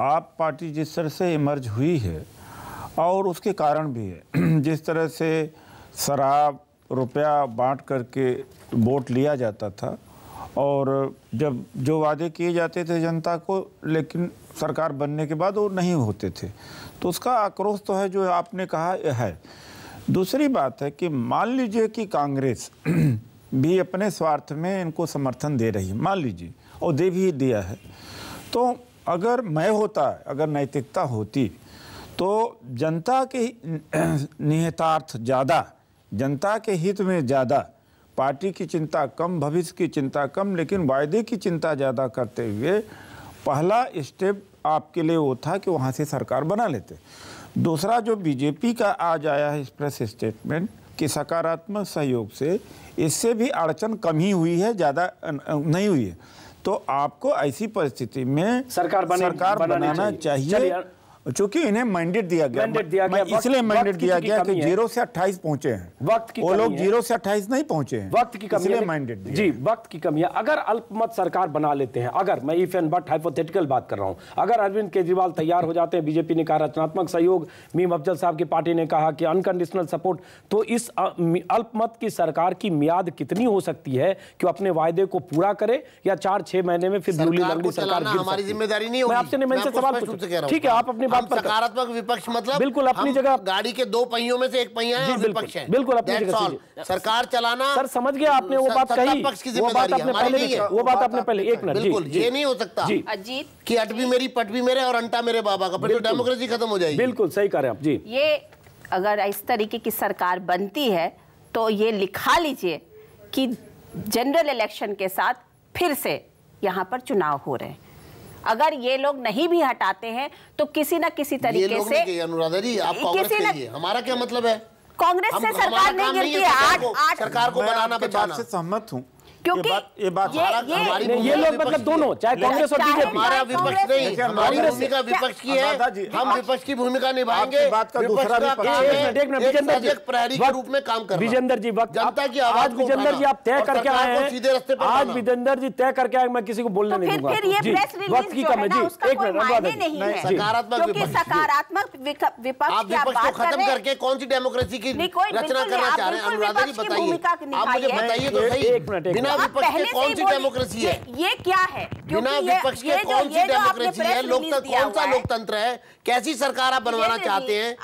आप पार्टी जिस तरह से इमर्ज हुई है, और उसके कारण भी है, जिस तरह से शराब, रुपया बांट करके वोट लिया जाता था, और जब जो वादे किए जाते थे जनता को, लेकिन सरकार बनने के बाद वो नहीं होते थे, तो उसका आक्रोश तो है जो आपने कहा है। दूसरी बात है कि मान लीजिए कि कांग्रेस भी अपने स्वार्थ में इनको समर्थन दे रही है, मान लीजिए, और दे भी दिया है, तो अगर मैं होता, अगर नैतिकता होती, तो जनता के निहितार्थ ज़्यादा, जनता के हित में ज़्यादा, पार्टी की चिंता कम, भविष्य की चिंता कम, लेकिन वायदे की चिंता ज़्यादा करते हुए पहला स्टेप आपके लिए वो था कि वहाँ से सरकार बना लेते। दूसरा जो बीजेपी का आज आया है प्रेस स्टेटमेंट कि सकारात्मक सहयोग से इससे भी अड़चन कम ही हुई है, ज़्यादा नहीं हुई है, तो आपको ऐसी परिस्थिति में सरकार बनाना चाहिए। चूंकि इन्हें मैंडेट दिया गया, इसलिए मैंडेट दिया गया कि 0 से 28 पहुंचे हैं, वक्त की वो लोग 0 से 28 नहीं पहुंचे हैं, वक्त की कमी है, मैंडेट दिया। जी, वक्त की कमी है। अगर अल्पमत सरकार बना लेते हैं, अगर मैं इफ एंड बट हाइपोथेटिकल बात कर रहा हूं, अगर अरविंद केजरीवाल तैयार हो जाते हैं, बीजेपी ने कहा रचनात्मक सहयोग, मीम अफजल साहब की पार्टी ने कहा कि अनकंडीशनल सपोर्ट, तो इस अल्पमत की सरकार की मियाद कितनी हो सकती है कि वो अपने वायदे को पूरा करे, या 4-6 महीने में फिर सरकार? हमारी जिम्मेदारी नहीं होगी। मैं आपसे सवाल पूछ रहा हूं, ठीक है, आप अपनी बात पर सकारात्मक विपक्ष मतलब बिल्कुल अपनी जगह, गाड़ी के 2 पहियों में से एक पहिया है, विपक्ष है, बिल्कुल अपनी जगह। सरकार चलाना, सर समझ गया आपने, वो बात कही, पक्ष की जिम्मेदारी वो बात आपने पहले, एक मिनट, बिल्कुल ये नहीं हो सकता कि अट भी मेरी पट भी मेरे और अंटा मेरे बाबा का, फिर तो डेमोक्रेसी खत्म हो जाएगी। बिल्कुल सही कह रहे हैं आप जी। ये अगर इस तरीके की सरकार बनती है तो ये लिखा लीजिए कि जनरल इलेक्शन के साथ फिर से यहाँ पर चुनाव हो रहे हैं। अगर ये लोग नहीं भी हटाते हैं तो किसी न किसी तरीके से, अनुराधा जी आप कांग्रेस कहिए, हमारा क्या मतलब है? कांग्रेस से सरकार नहीं गिरती है। 8 सरकार को बनाना, बात से सहमत हूँ, क्योंकि ये बात ये लोग मतलब दोनों, चाहे कांग्रेस और बीजेपी। हमारा विपक्ष नहीं, हमारी भूमिका विपक्ष की है, हम विपक्ष की भूमिका निभाएंगे। बात का दूसरा भी प्रहरी के रूप में काम कर रहे हैं। विजेंद्र जी, जनता की आवाज को विजेंद्र जी आप तय करके आए हैं, सीधे रास्ते पर आज विजेंद्र जी तय करके आए, मैं किसी को बोलने नहीं दूंगा। वक्त की कम है जी, एक मिनट। सकारात्मक विपक्ष आप विपक्ष को खत्म करके कौन सी डेमोक्रेसी की रचना करना चाह रहे हैं? अनुराधा जी बताइए, आप मुझे बताइए तो सही, बिना विपक्ष के कौन सी डेमोक्रेसी है? ये क्या है? बिना विपक्ष के कौन सी डेमोक्रेसी है? लोकतंत्र कौन सा लोकतंत्र है? कैसी सरकार आप बनवाना चाहते हैं?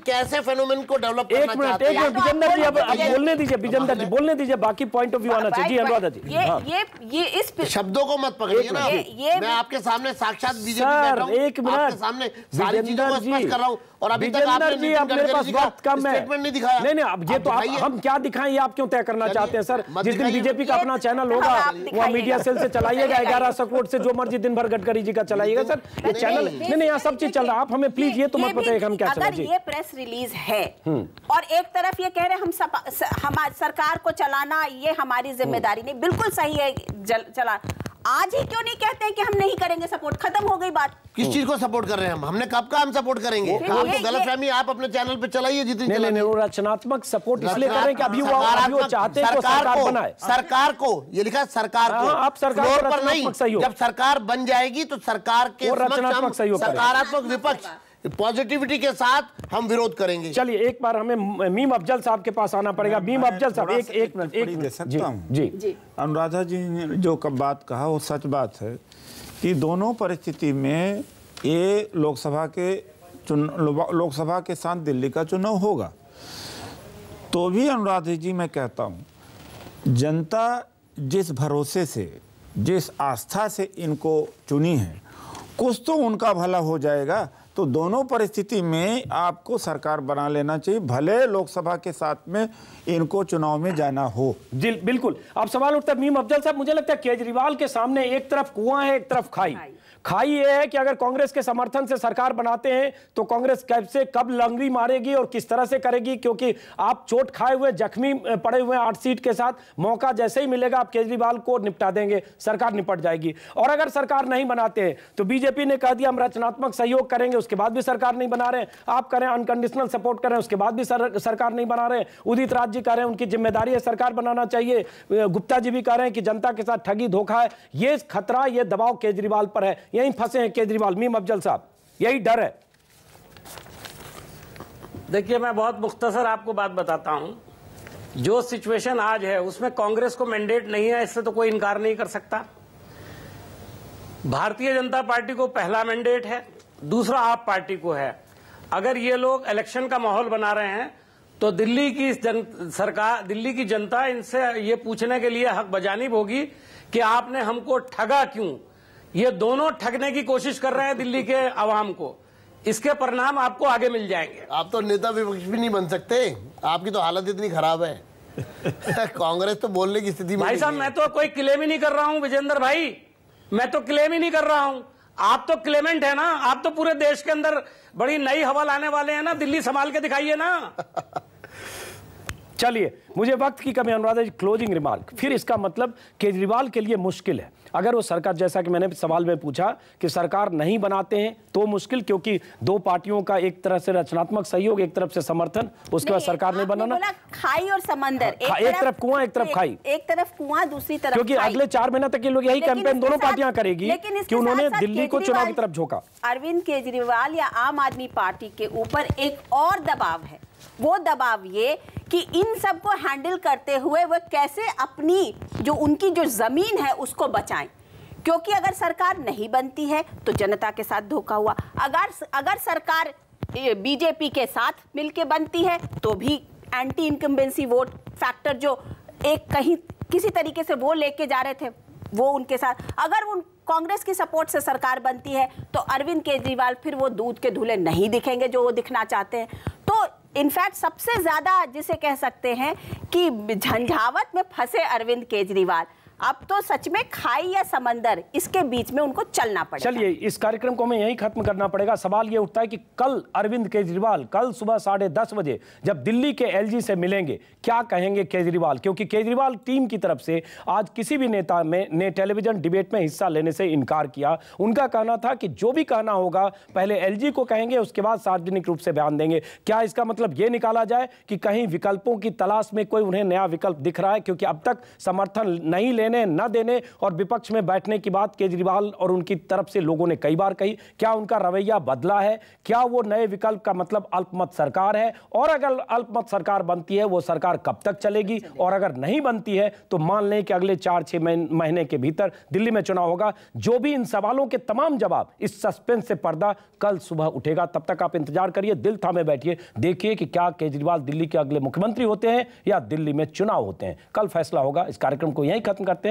कैसे फेनोमेन को डेवलप करना चाहते हैं? विजेंद्र जी अब बोलने दीजिए, विजेंद्र जी बोलने दीजिए, बाकी पॉइंट ऑफ व्यू आना चाहिए। जी अनुराधा जी, ये इस शब्दों को मत पकड़िए ना, मैं आपके सामने साक्षात बीजेपी बैठा हूं, एक मिनट आपके सामने सारी चीजों को स्पष्ट कर रहा हूं, और अभी तक आपने अब मेरे पास वक्त कम है, स्टेटमेंट नहीं दिखाया। नहीं अब ये तो हम क्या दिखाएं, ये आप क्यों तय करना चाहते हैं सर? जिस दिन बीजेपी का अपना चैनल होगा वहाँ मीडिया सेल से चलाइएगा, 1100 करोड़ से जो मर्जी दिन भर गडकरी जी का चलाइएगा सर, ये चैनल नहीं यहाँ सब चीज चल रहा है। आप हमें प्लीज ये तो मत बताइए हम क्या चला। अगर ये प्रेस रिलीज है और एक तरफ ये कह रहे हम सरकार को चलाना ये हमारी जिम्मेदारी नहीं, बिल्कुल सही है चला, आज ही क्यों नहीं कहते हैं कि हम नहीं करेंगे सपोर्ट? खत्म हो गई बात। किस चीज को सपोर्ट कर रहे हैं हमने कब का हम सपोर्ट करेंगे? आप तो गलतफहमी आप अपने चैनल पे चलाइए जितनी। नहीं, रचनात्मक सपोर्ट इसलिए कर रहे हैं कि अभी वो चाहते हैं सरकार बनाए। सरकार को ये लिखा सरकार को, आप सरकार पर नहीं, जब सरकार बन जाएगी तो सरकार के रचनात्मक सहयोग, सकारात्मक विपक्ष पॉजिटिविटी के साथ हम विरोध करेंगे। चलिए एक बार हमें मीम अफजल साहब के पास आना पड़ेगा। मीम अफजल साहब एक मिनट दे सकता हूं? जी अनुराधा जी ने जो बात कहा वो सच बात है कि दोनों परिस्थिति में ये लोकसभा के साथ दिल्ली का चुनाव होगा, तो भी अनुराधा जी मैं कहता हूं जनता जिस भरोसे से, जिस आस्था से इनको चुनी है, कुछ तो उनका भला हो जाएगा। तो दोनों परिस्थिति में आपको सरकार बना लेना चाहिए, भले लोकसभा के साथ में इनको चुनाव में जाना हो। जी बिल्कुल। अब सवाल उठता है मीम अफजल साहब, मुझे लगता है केजरीवाल के सामने एक तरफ कुआं है, एक तरफ खाई। खाई ये है कि अगर कांग्रेस के समर्थन से सरकार बनाते हैं तो कांग्रेस कैसे कब लंगड़ी मारेगी और किस तरह से करेगी, क्योंकि आप चोट खाए हुए जख्मी पड़े हुए 8 सीट के साथ, मौका जैसे ही मिलेगा आप केजरीवाल को निपटा देंगे, सरकार निपट जाएगी। और अगर सरकार नहीं बनाते हैं तो बीजेपी ने कह दिया हम रचनात्मक सहयोग करेंगे, उसके बाद भी सरकार नहीं बना रहे, आप करें अनकंडीशनल सपोर्ट करें, उसके बाद भी सरकार नहीं बना रहे। उदित राज जी कह रहे हैं उनकी जिम्मेदारी है सरकार बनाना चाहिए, गुप्ता जी भी कह रहे हैं कि जनता के साथ ठगी धोखा है। ये खतरा, ये दबाव केजरीवाल पर है, यहीं फंसे हैं केजरीवाल। मीम अफजल साहब यही डर है। देखिए मैं बहुत मुख्तसर आपको बात बताता हूं, जो सिचुएशन आज है उसमें कांग्रेस को मैंडेट नहीं है, इससे तो कोई इनकार नहीं कर सकता। भारतीय जनता पार्टी को पहला मैंडेट है, दूसरा आप पार्टी को है। अगर ये लोग इलेक्शन का माहौल बना रहे हैं तो दिल्ली की जनता इनसे ये पूछने के लिए हक बजानिब होगी कि आपने हमको ठगा क्यों। ये दोनों ठगने की कोशिश कर रहे हैं दिल्ली के आवाम को, इसके परिणाम आपको आगे मिल जाएंगे। आप तो नेता विपक्ष भी नहीं बन सकते, आपकी तो हालत इतनी खराब है। कांग्रेस तो बोलने की स्थिति में। भाई साहब मैं तो कोई क्लेम ही नहीं कर रहा हूं विजेंद्र भाई, मैं तो क्लेम ही नहीं कर रहा हूं। आप तो क्लेमेंट है ना, आप तो पूरे देश के अंदर बड़ी नई हवा लाने वाले हैं ना, दिल्ली संभाल के दिखाइए ना। चलिए मुझे वक्त की कमी, अनुराधा जी क्लोजिंग रिमार्क। फिर इसका मतलब केजरीवाल के लिए मुश्किल है अगर वो सरकार, जैसा कि मैंने सवाल में पूछा कि सरकार नहीं बनाते हैं तो मुश्किल, क्योंकि दो पार्टियों का एक तरफ से रचनात्मक सहयोग, एक तरफ से समर्थन, उसके बाद सरकार नहीं बनाना। खाई और समंदर, एक तरफ कुआं एक तरफ खाई, एक तरफ कुआं दूसरी तरफ, क्योंकि अगले 4 महीने तक ये लोग यही कैंपेन दोनों पार्टियां करेगी कि उन्होंने दिल्ली को चुनाव की तरफ झोंका। अरविंद केजरीवाल या आम आदमी पार्टी के ऊपर एक और दबाव है, वो दबाव ये कि इन सब को हैंडल करते हुए वो कैसे अपनी जो उनकी जो जमीन है उसको बचाएं, क्योंकि अगर सरकार नहीं बनती है तो जनता के साथ धोखा हुआ। अगर सरकार बीजेपी के साथ मिलके बनती है तो भी एंटी इनकम्बेंसी वोट फैक्टर जो एक कहीं किसी तरीके से वो लेके जा रहे थे वो उनके साथ, अगर उन कांग्रेस की सपोर्ट से सरकार बनती है तो अरविंद केजरीवाल फिर वो दूध के धुले नहीं दिखेंगे जो वो दिखना चाहते हैं। तो इनफैक्ट सबसे ज्यादा जिसे कह सकते हैं कि झंझावत में फंसे अरविंद केजरीवाल। अब तो सच में खाई या समंदर, इसके बीच में उनको चलना पड़ेगा। चलिए, इस कार्यक्रम को हमें यहीं खत्म करना पड़ेगा। सवाल ये उठता है कि कल अरविंद केजरीवाल कल सुबह 10:30 बजे जब दिल्ली के एलजी से मिलेंगे, क्या कहेंगे केजरीवाल? क्योंकि केजरीवाल टीम की तरफ से आज किसी भी नेता ने टेलीविजन डिबेट में हिस्सा लेने से इनकार किया। उनका कहना था कि जो भी कहना होगा पहले एलजी को कहेंगे, उसके बाद सार्वजनिक रूप से बयान देंगे। क्या इसका मतलब यह निकाला जाए कि कहीं विकल्पों की तलाश में कोई उन्हें नया विकल्प दिख रहा है? क्योंकि अब तक समर्थन नहीं लेने, न देने और विपक्ष में बैठने की बात केजरीवाल और उनकी तरफ से लोगों ने कई बार कही। क्या उनका रवैया बदला है? क्या वो नए विकल्प का मतलब अल्पमत सरकार है? और अगर अल्पमत सरकार बनती है, वो सरकार कब तक चलेगी? और अगर नहीं बनती है तो मान लें कि अगले 4-6 महीने के भीतर दिल्ली में चुनाव होगा। जो भी इन सवालों के तमाम जवाब, इस सस्पेंस से पर्दा कल सुबह उठेगा। तब तक आप इंतजार करिए, दिल थामे बैठिए, देखिए कि क्या केजरीवाल दिल्ली के अगले मुख्यमंत्री होते हैं या दिल्ली में चुनाव होते हैं। कल फैसला होगा। इस कार्यक्रम को यहीं खत्म करते हैं।